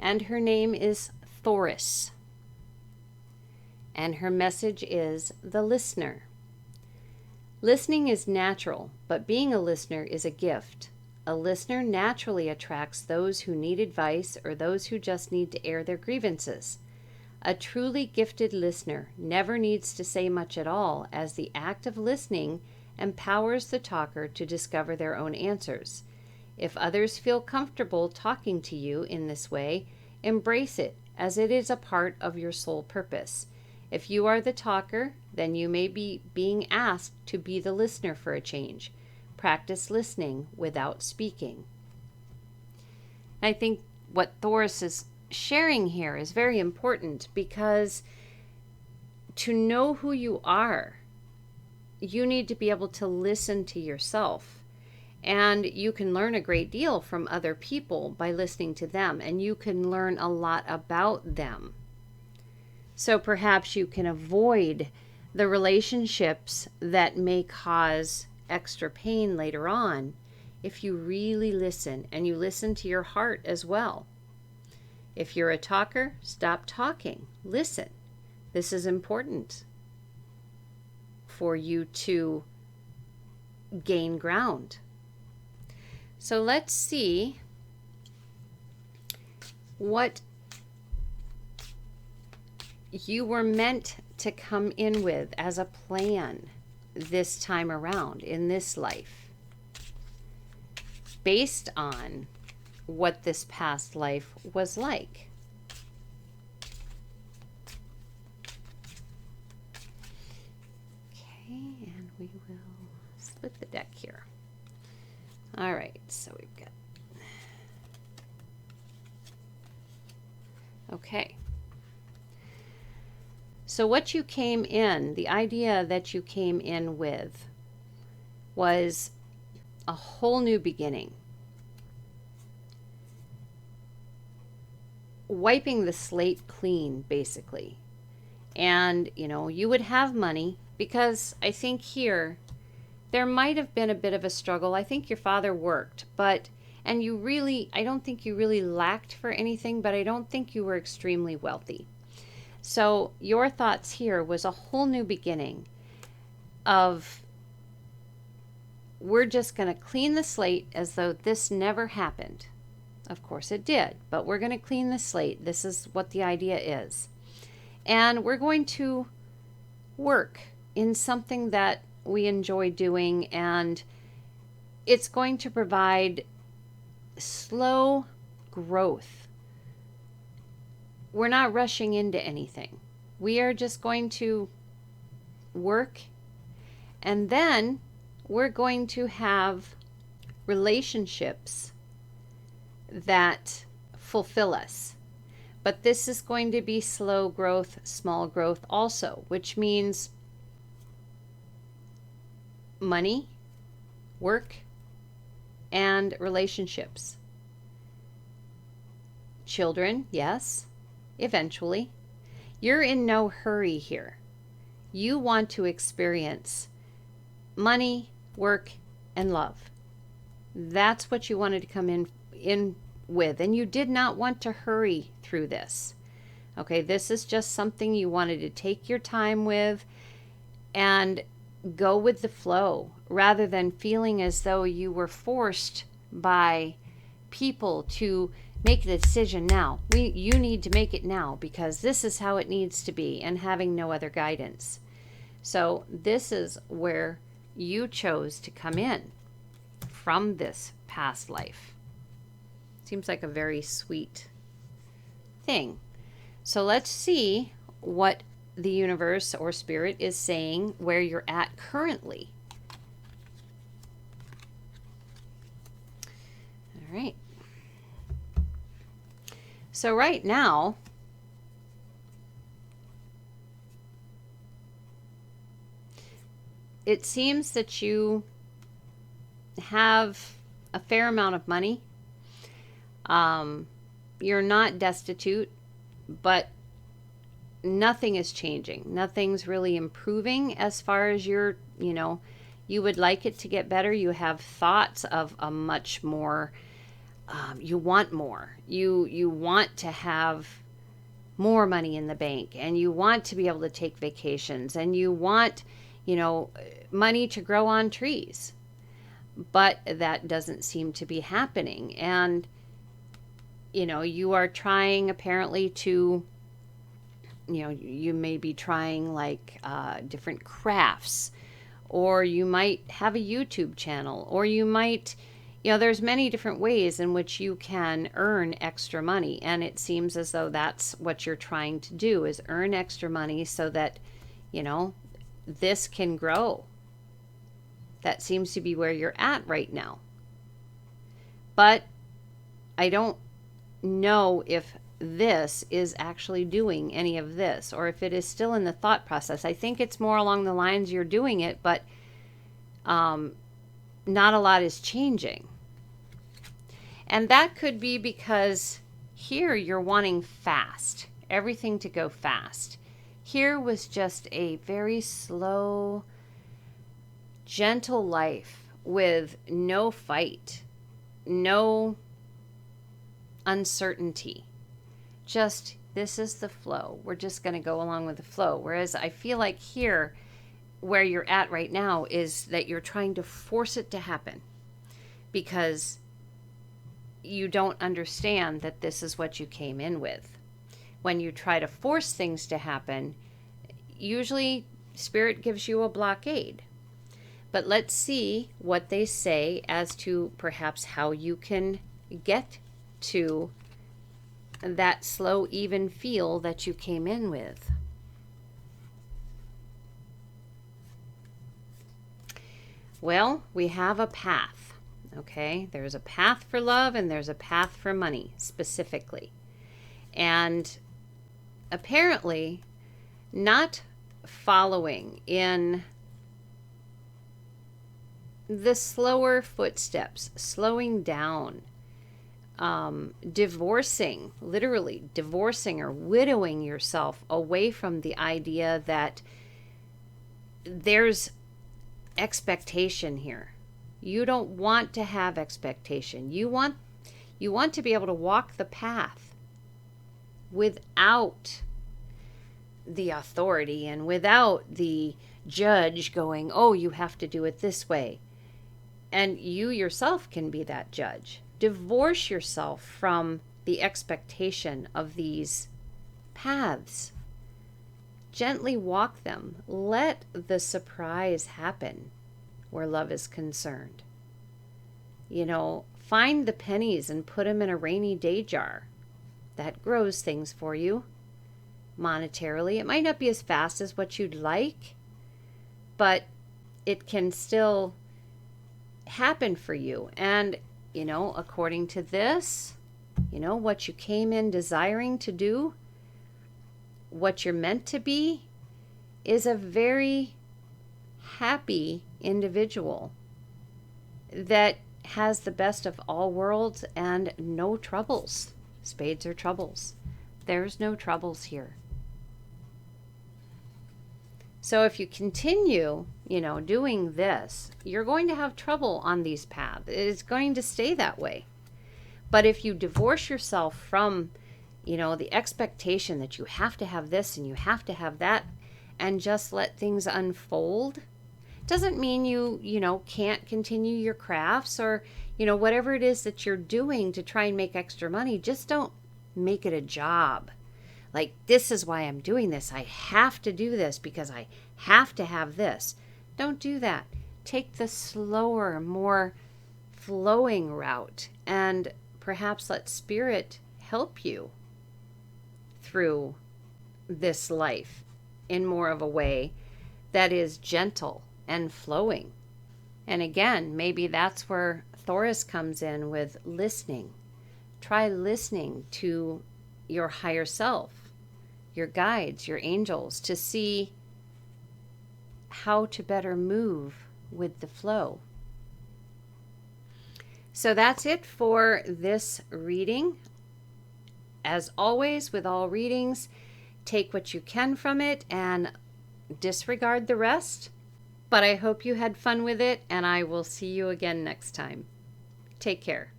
And her name is Thoris. And her message is the listener. Listening is natural, but being a listener is a gift. A listener naturally attracts those who need advice or those who just need to air their grievances. A truly gifted listener never needs to say much at all, as the act of listening empowers the talker to discover their own answers. If others feel comfortable talking to you in this way, embrace it, as it is a part of your soul purpose. If you are the talker, then you may be being asked to be the listener for a change. Practice listening without speaking. I think what Thoris is sharing here is very important, because to know who you are, you need to be able to listen to yourself. And you can learn a great deal from other people by listening to them, and you can learn a lot about them. So perhaps you can avoid the relationships that may cause extra pain later on if you really listen, and you listen to your heart as well. If you're a talker, stop talking. Listen. This is important for you to gain ground. So let's see what you were meant to come in with as a plan this time around in this life, based on what this past life was like. Okay, and we will split the deck here. All right, so we've got, okay. So what you came in, the idea that you came in with, was a whole new beginning. Wiping the slate clean, basically. And, you know, you would have money, because I think here there might have been a bit of a struggle. I think your father worked, and you really, I don't think you really lacked for anything, but I don't think you were extremely wealthy. So your thoughts here was a whole new beginning. of we're just going to clean the slate as though this never happened. Of course it did, but we're going to clean the slate. This is what the idea is. And we're going to work in something that we enjoy doing, and it's going to provide slow growth. We're not rushing into anything. We are just going to work, and then we're going to have relationships that fulfill us. But this is going to be slow growth, small growth also, which means money, work, and relationships. Children, yes, eventually. You're in no hurry here. You want to experience money, work, and love. That's what you wanted to come in with, and you did not want to hurry through this. Okay, this is just something you wanted to take your time with and go with the flow, rather than feeling as though you were forced by people to make the decision now. You need to make it now because this is how it needs to be, and having no other guidance. So this is where you chose to come in from this past life. Seems like a very sweet thing. So let's see what the universe or spirit is saying where you're at currently. All right. So right now, it seems that you have a fair amount of money. You're not destitute, but nothing is changing. Nothing's really improving as far as you would like it to get better. You have thoughts of a much more, you want more. You want to have more money in the bank, and you want to be able to take vacations, and you want, money to grow on trees. But that doesn't seem to be happening. And you are trying apparently to, you may be trying like different crafts, or you might have a YouTube channel, or you might, there's many different ways in which you can earn extra money. And it seems as though that's what you're trying to do, is earn extra money so that, this can grow. That seems to be where you're at right now. But I don't know if this is actually doing any of this, or if it is still in the thought process. I think it's more along the lines you're doing it, but not a lot is changing. And that could be because here you're wanting fast, everything to go fast. Here was just a very slow, gentle life with no fight, no uncertainty. Just, this is the flow. We're just going to go along with the flow. Whereas I feel like here, where you're at right now, is that you're trying to force it to happen because you don't understand that this is what you came in with. When you try to force things to happen, usually Spirit gives you a blockade. But let's see what they say as to perhaps how you can get to that slow, even feel that you came in with. Well, we have a path, okay? There's a path for love and there's a path for money, specifically. And apparently not following in the slower footsteps, slowing down, literally divorcing or widowing yourself away from the idea that there's expectation here. You don't want to have expectation. You want to be able to walk the path without the authority and without the judge going, oh, you have to do it this way. And you yourself can be that judge. Divorce yourself from the expectation of these paths. Gently walk them. Let the surprise happen where love is concerned. Find the pennies and put them in a rainy day jar. That grows things for you monetarily. It might not be as fast as what you'd like, but it can still happen for you. And, according to this, what you came in desiring to do, what you're meant to be, is a very happy individual that has the best of all worlds and no troubles. Spades are troubles. There's no troubles here. So if you continue, doing this, you're going to have trouble on these paths. It's going to stay that way. But if you divorce yourself from, the expectation that you have to have this and you have to have that, and just let things unfold, doesn't mean you can't continue your crafts or, whatever it is that you're doing to try and make extra money. Just don't make it a job. Like, this is why I'm doing this. I have to do this because I have to have this. Don't do that. Take the slower, more flowing route, and perhaps let Spirit help you through this life in more of a way that is gentle and flowing. And again, maybe that's where Thoris comes in with listening. Try listening to your higher self, your guides, your angels, to see how to better move with the flow. So that's it for this reading. As always, with all readings, take what you can from it and disregard the rest. But I hope you had fun with it, and I will see you again next time. Take care.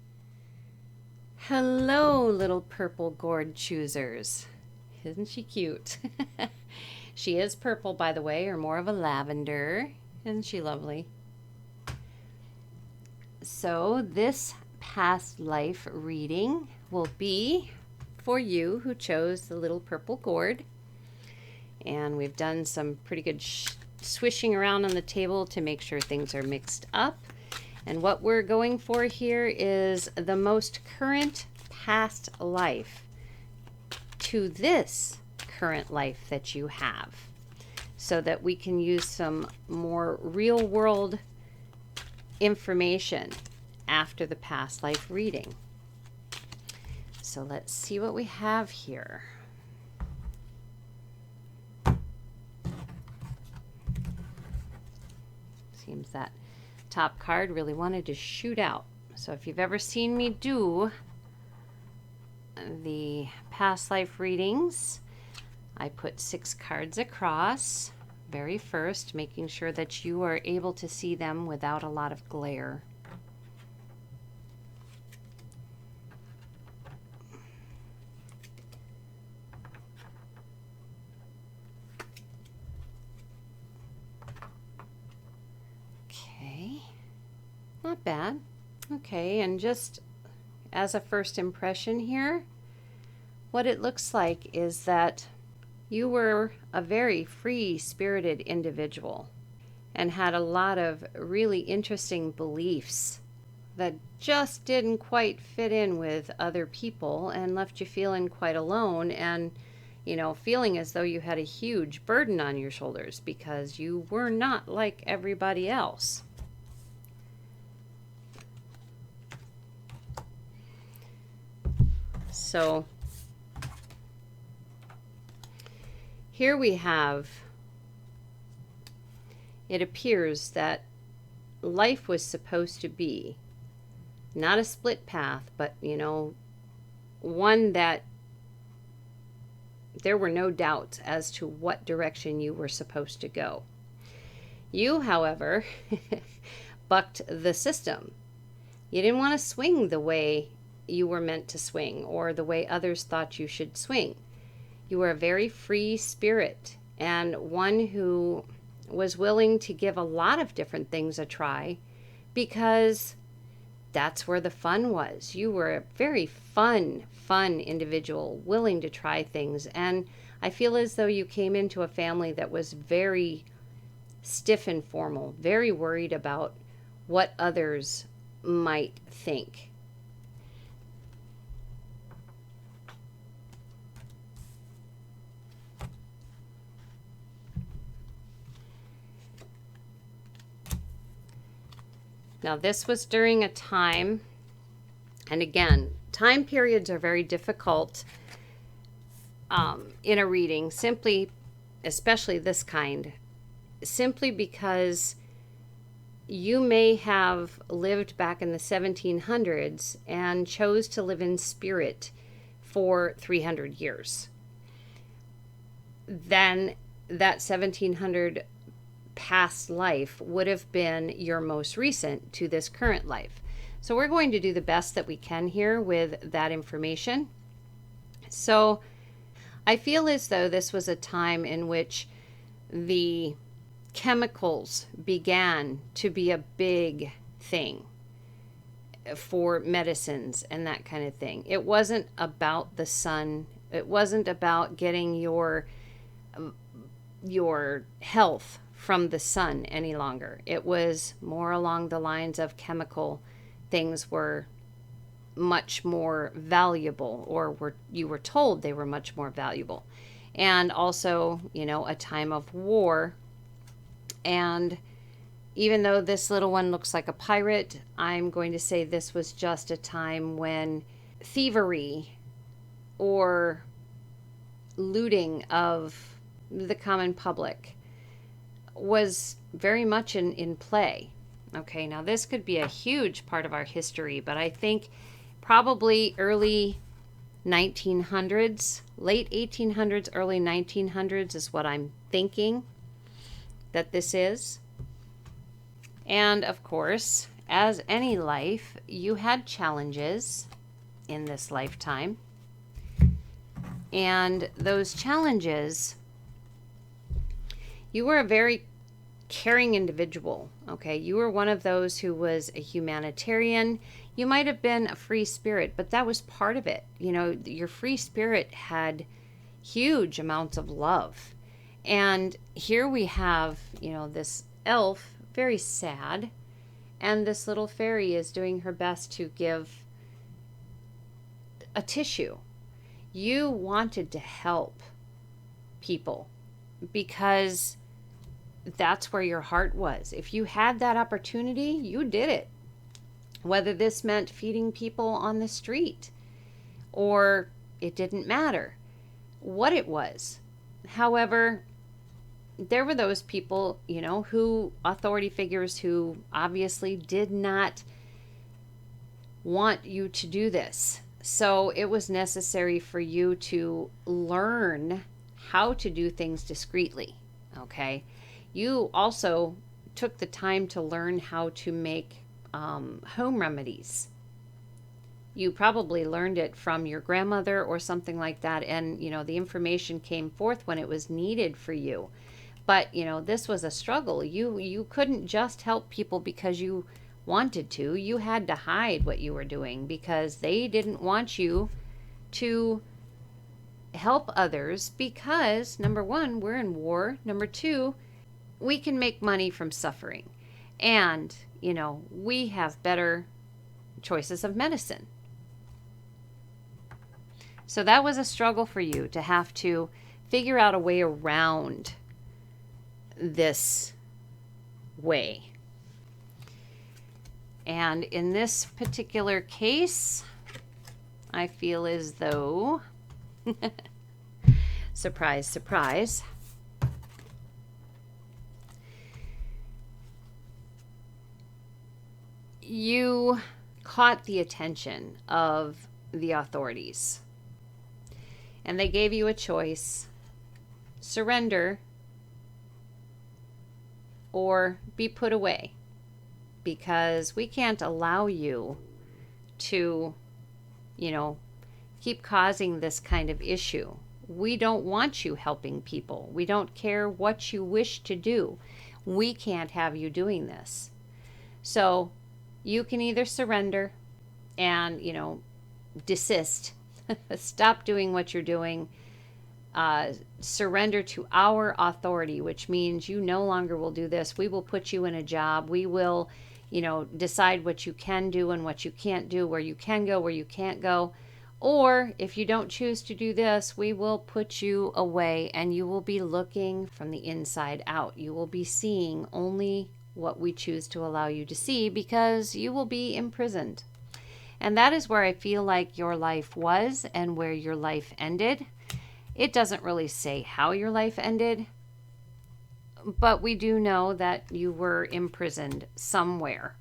Hello, little purple gourd choosers. Isn't she cute? She is purple, by the way, or more of a lavender. Isn't she lovely? So this past life reading will be for you who chose the little purple gourd. And we've done some pretty good swishing around on the table to make sure things are mixed up. And what we're going for here is the most current past life to this current life that you have, so that we can use some more real world information after the past life reading. So let's see what we have here. Seems that top card really wanted to shoot out. So if you've ever seen me do the past life readings, I put 6 cards across very first, making sure that you are able to see them without a lot of glare. Okay, not bad. Okay, and just as a first impression here, what it looks like is that you were a very free-spirited individual and had a lot of really interesting beliefs that just didn't quite fit in with other people and left you feeling quite alone and, feeling as though you had a huge burden on your shoulders because you were not like everybody else. So here we have, it appears that life was supposed to be not a split path, but, one that there were no doubts as to what direction you were supposed to go. You, however, bucked the system. You didn't want to swing the way you were meant to swing or the way others thought you should swing. You were a very free spirit and one who was willing to give a lot of different things a try because that's where the fun was. You were a very fun individual, willing to try things. And I feel as though you came into a family that was very stiff and formal, very worried about what others might think. Now, this was during a time, and again, time periods are very difficult in a reading, simply, especially this kind, simply because you may have lived back in the 1700s and chose to live in spirit for 300 years. Then that 1700 past life would have been your most recent to this current life. So we're going to do the best that we can here with that information. So I feel as though this was a time in which the chemicals began to be a big thing for medicines and that kind of thing. It wasn't about the sun. It wasn't about getting your health from the sun any longer. It was more along the lines of chemical things were much more valuable, or you were told they were much more valuable. And also, a time of war. And even though this little one looks like a pirate, I'm going to say this was just a time when thievery or looting of the common public was very much in play. Okay, now this could be a huge part of our history, but I think probably early 1900s, late 1800s, early 1900s is what I'm thinking that this is. And of course, as any life, you had challenges in this lifetime. And those challenges, you were a very caring individual, okay? You were one of those who was a humanitarian. You might have been a free spirit, but that was part of it. Your free spirit had huge amounts of love. And here we have, this elf, very sad, and this little fairy is doing her best to give a tissue. You wanted to help people because that's where your heart was. If you had that opportunity, you did it. Whether this meant feeding people on the street or it didn't matter what it was. However, there were those people, who authority figures who obviously did not want you to do this. So it was necessary for you to learn how to do things discreetly. Okay. You also took the time to learn how to make home remedies. You probably learned it from your grandmother or something like that. And, the information came forth when it was needed for you. But, this was a struggle. You couldn't just help people because you wanted to. You had to hide what you were doing because they didn't want you to help others because, number one, we're in war. Number two, we can make money from suffering. And, we have better choices of medicine. So that was a struggle for you to have to figure out a way around this way. And in this particular case, I feel as though, surprise, surprise, you caught the attention of the authorities. And they gave you a choice: surrender or be put away, because we can't allow you to, keep causing this kind of issue. We don't want you helping people. We don't care what you wish to do. We can't have you doing this. So you can either surrender and, desist, stop doing what you're doing, surrender to our authority, which means you no longer will do this. We will put you in a job. We will, decide what you can do and what you can't do, where you can go, where you can't go. Or if you don't choose to do this, we will put you away and you will be looking from the inside out. You will be seeing only what we choose to allow you to see, because you will be imprisoned. And that is where I feel like your life was and where your life ended. It doesn't really say how your life ended, but we do know that you were imprisoned somewhere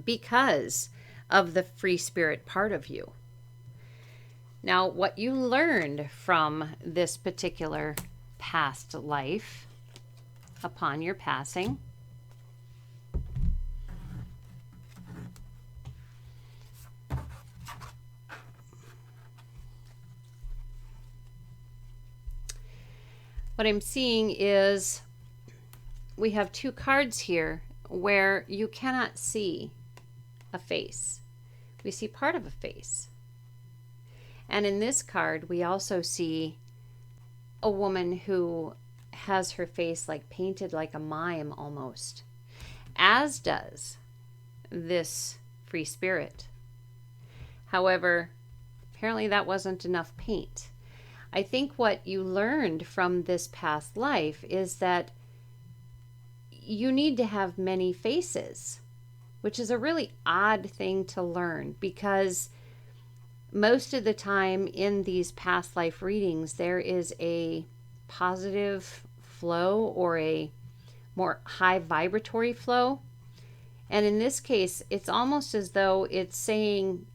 because of the free spirit part of you. Now, what you learned from this particular past life upon your passing what I'm seeing is we have two cards here where you cannot see a face. We see part of a face. And in this card, we also see a woman who has her face like painted like a mime almost, as does this free spirit. However, apparently that wasn't enough paint. I think what you learned from this past life is that you need to have many faces, which is a really odd thing to learn, because most of the time in these past life readings, there is a positive flow or a more high vibratory flow. And in this case, it's almost as though it's saying,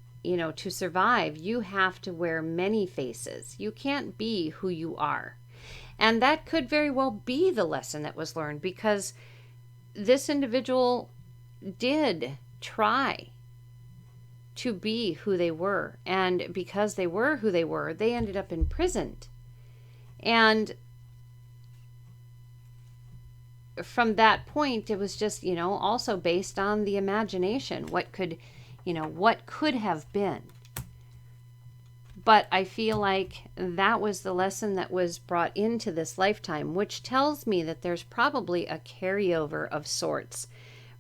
to survive, you have to wear many faces. You can't be who you are. And that could very well be the lesson that was learned, because this individual did try to be who they were. And because they were who they were, they ended up imprisoned. And from that point, it was just, also based on the imagination. What could have been. But I feel like that was the lesson that was brought into this lifetime, which tells me that there's probably a carryover of sorts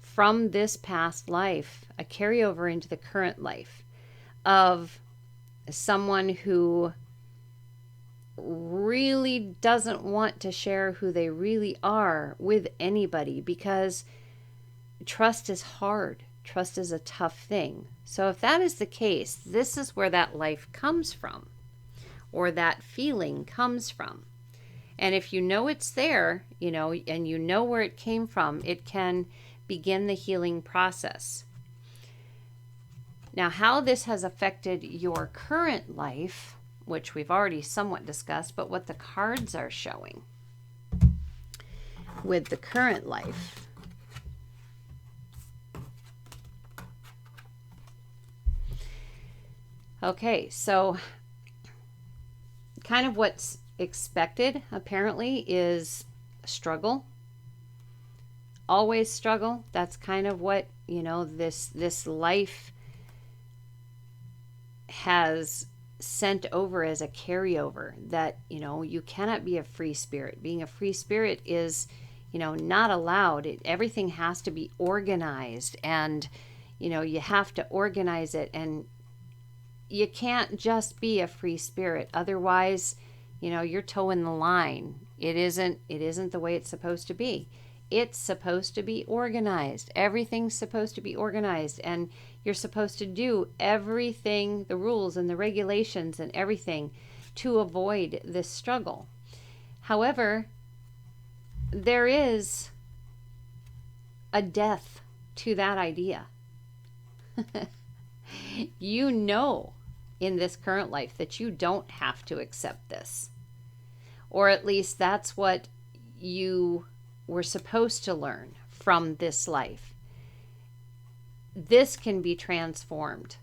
from this past life, a carryover into the current life of someone who really doesn't want to share who they really are with anybody, because trust is hard. Trust is a tough thing. So if that is the case, this is where that life comes from, or that feeling comes from. And if you know it's there, and you know where it came from, it can begin the healing process. Now, how this has affected your current life, which we've already somewhat discussed, but what the cards are showing with the current life. Okay, so kind of what's expected apparently is struggle. Always struggle. That's kind of what, this life has sent over as a carryover, that, you cannot be a free spirit. Being a free spirit is, not allowed. Everything has to be organized, and, you have to organize it, and you can't just be a free spirit. Otherwise, you're towing the line. It isn't the way it's supposed to be. It's supposed to be organized. Everything's supposed to be organized, and you're supposed to do everything, the rules and the regulations and everything, to avoid this struggle. However, there is a death to that idea. In this current life that you don't have to accept this. Or at least that's what you were supposed to learn from this life. This can be transformed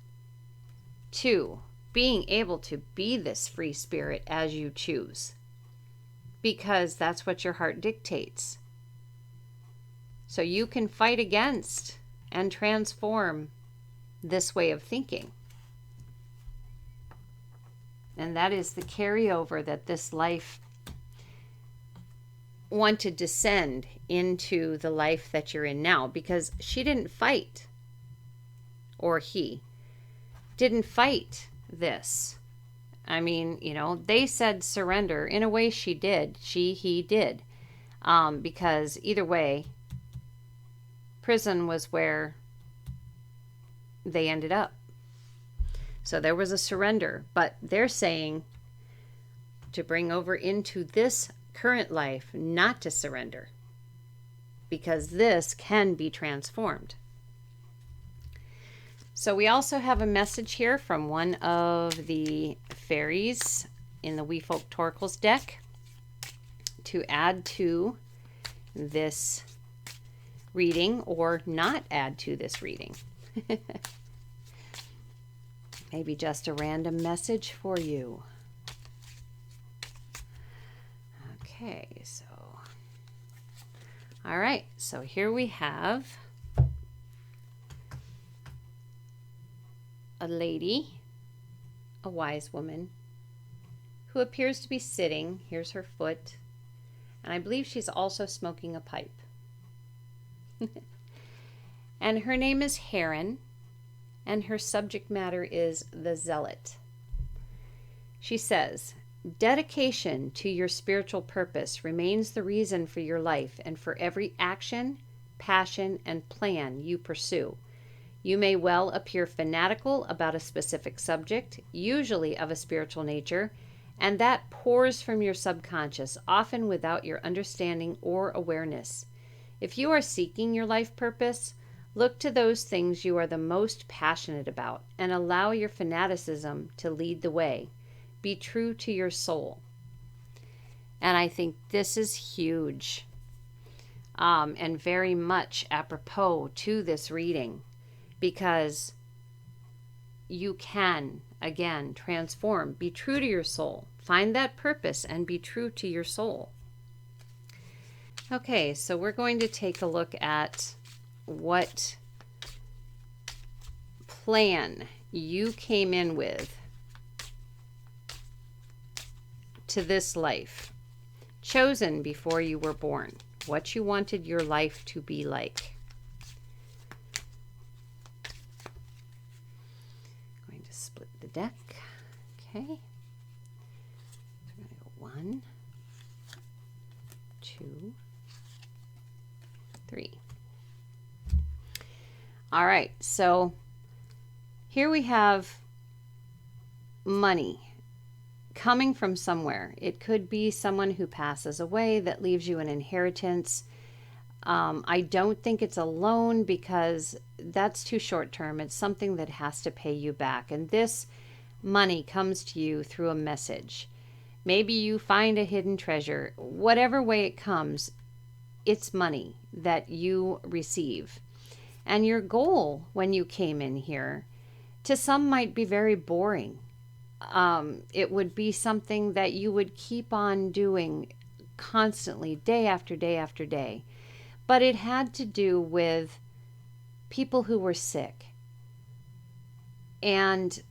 to being able to be this free spirit as you choose, because that's what your heart dictates. So you can fight against and transform this way of thinking. And that is the carryover that this life wanted to send into the life that you're in now, because she didn't fight, or he didn't fight this. I mean, you know, they said surrender. In a way, she did. He did. Because either way, prison was where they ended up. So there was a surrender. But they're saying to bring over into this current life, not to surrender, because this can be transformed. So we also have a message here from one of the fairies in the We Folk Toracles deck to add to this reading, or not add to this reading. Maybe just a random message for you. Okay, so all right, so here we have a lady, a wise woman, who appears to be sitting. Here's her foot, and I believe she's also smoking a pipe. And her name is Heron, and her subject matter is the Zealot. She says, dedication to your spiritual purpose remains the reason for your life and for every action, passion, and plan you pursue. You may well appear fanatical about a specific subject, usually of a spiritual nature, and that pours from your subconscious, often without your understanding or awareness. If you are seeking your life purpose, look to those things you are the most passionate about and allow your fanaticism to lead the way. Be true to your soul. And I think this is huge, and very much apropos to this reading, because you can, again, transform. Be true to your soul. Find that purpose and be true to your soul. Okay, so we're going to take a look at what plan you came in with to this life, chosen before you were born, what you wanted your life to be like. Going to split the deck. Okay. So we're going to go 1, 2, 3. All right, so here we have money coming from somewhere. It could be someone who passes away that leaves you an inheritance. I don't think it's a loan, because that's too short term. It's something that has to pay you back. And this money comes to you through a message. Maybe you find a hidden treasure. Whatever way it comes, it's money that you receive. And your goal when you came in here, to some might be very boring. It would be something that you would keep on doing constantly, day after day after day. But it had to do with people who were sick and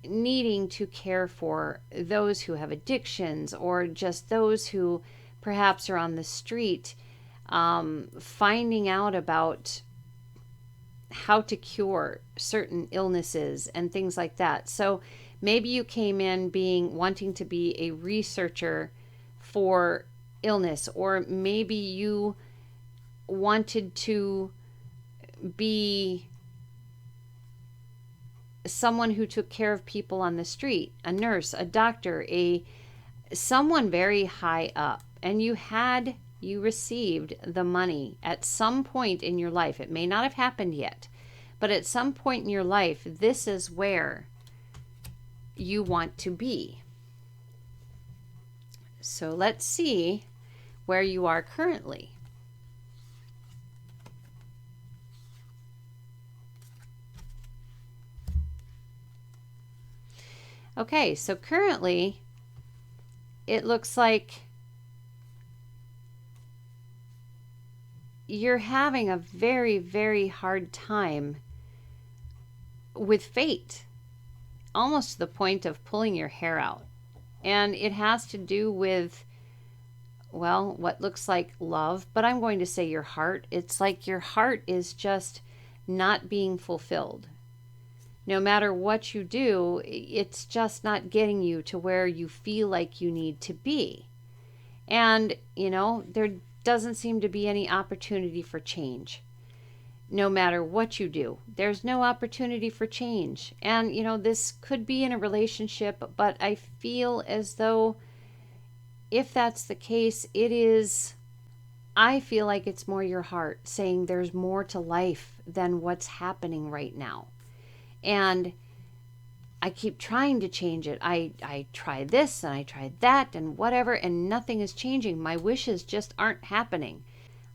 needing to care for those who have addictions, or just those who perhaps are on the street, finding out about how to cure certain illnesses and things like that. So maybe you came in wanting to be a researcher for illness, or maybe you wanted to be someone who took care of people on the street, a nurse, a doctor, someone very high up, and you received the money at some point in your life. It may not have happened yet, but at some point in your life, this is where you want to be. So let's see where you are currently. Okay, so currently it looks like you're having a very, very hard time with fate, almost to the point of pulling your hair out. And it has to do with, well, what looks like love, but I'm going to say your heart. It's like your heart is just not being fulfilled. No matter what you do, it's just not getting you to where you feel like you need to be. And, there doesn't seem to be any opportunity for change. No matter what you do, there's no opportunity for change. And, this could be in a relationship, but I feel as though if that's the case, I feel like it's more your heart saying there's more to life than what's happening right now. And I keep trying to change it. I try this and I tried that and whatever, and nothing is changing. My wishes just aren't happening.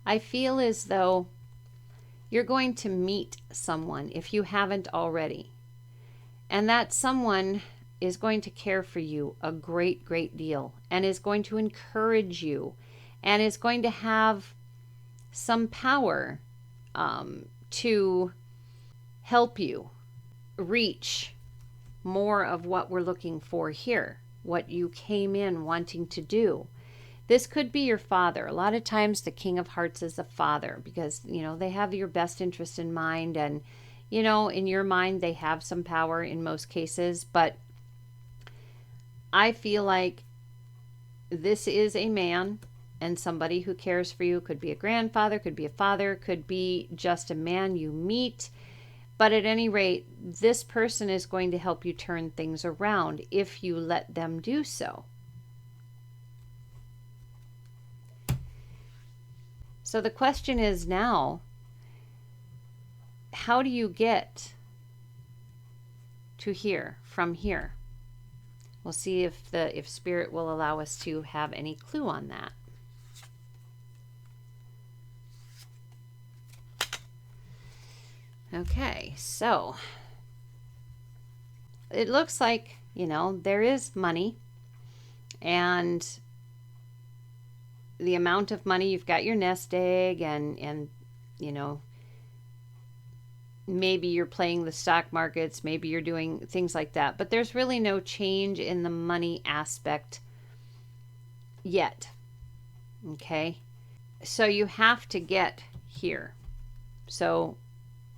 I feel as though you're going to meet someone if you haven't already. And that someone is going to care for you a great, great deal and is going to encourage you and is going to have some power to help you reach more of what we're looking for here, what you came in wanting to do. This could be your father. A lot of times the King of Hearts is a father because, they have your best interest in mind, and, in your mind they have some power in most cases. But I feel like this is a man and somebody who cares for you. Could be a grandfather, could be a father, could be just a man you meet. But at any rate, this person is going to help you turn things around if you let them do so. So the question is now, how do you get to here from here? We'll see if Spirit will allow us to have any clue on that. Okay, so it looks like, there is money, and the amount of money, you've got your nest egg, and maybe you're playing the stock markets, maybe you're doing things like that, but there's really no change in the money aspect yet. Okay, so you have to get here. So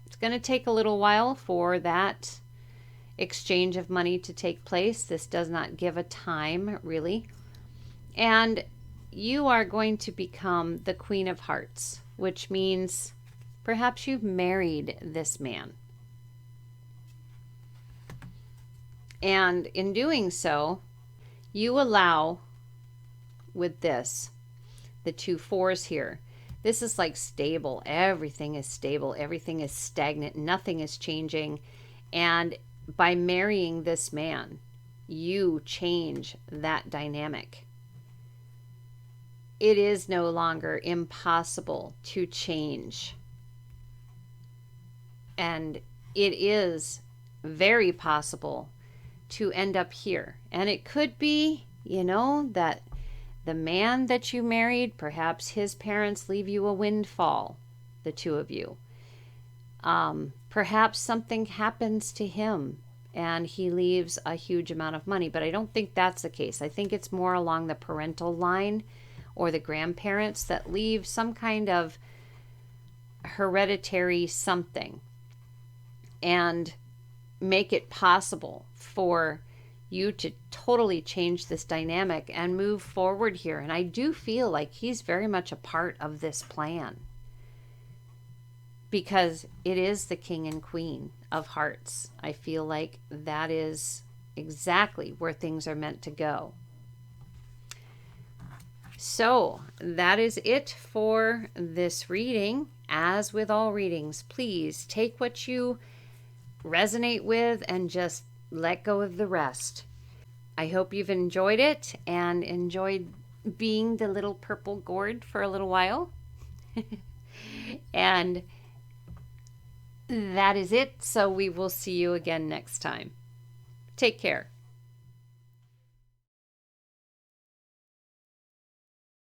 it's going to take a little while for that exchange of money to take place. This does not give a time, really. And you are going to become the Queen of Hearts, which means perhaps you've married this man. And in doing so, you allow, with this, the 2 4s here, this is like stable. Everything is stable. Everything is stagnant. Nothing is changing. And by marrying this man, you change that dynamic. It is no longer impossible to change. And it is very possible to end up here. And it could be, that the man that you married, perhaps his parents leave you a windfall, the 2 of you. Perhaps something happens to him and he leaves a huge amount of money. But I don't think that's the case. I think it's more along the parental line or the grandparents that leave some kind of hereditary something and make it possible for you to totally change this dynamic and move forward here. And I do feel like he's very much a part of this plan, because it is the King and Queen of Hearts. I feel like that is exactly where things are meant to go. So that is it for this reading. As with all readings, please take what you resonate with and just let go of the rest. I hope you've enjoyed it and enjoyed being the little purple gourd for a little while. And that is it. So we will see you again next time. Take care.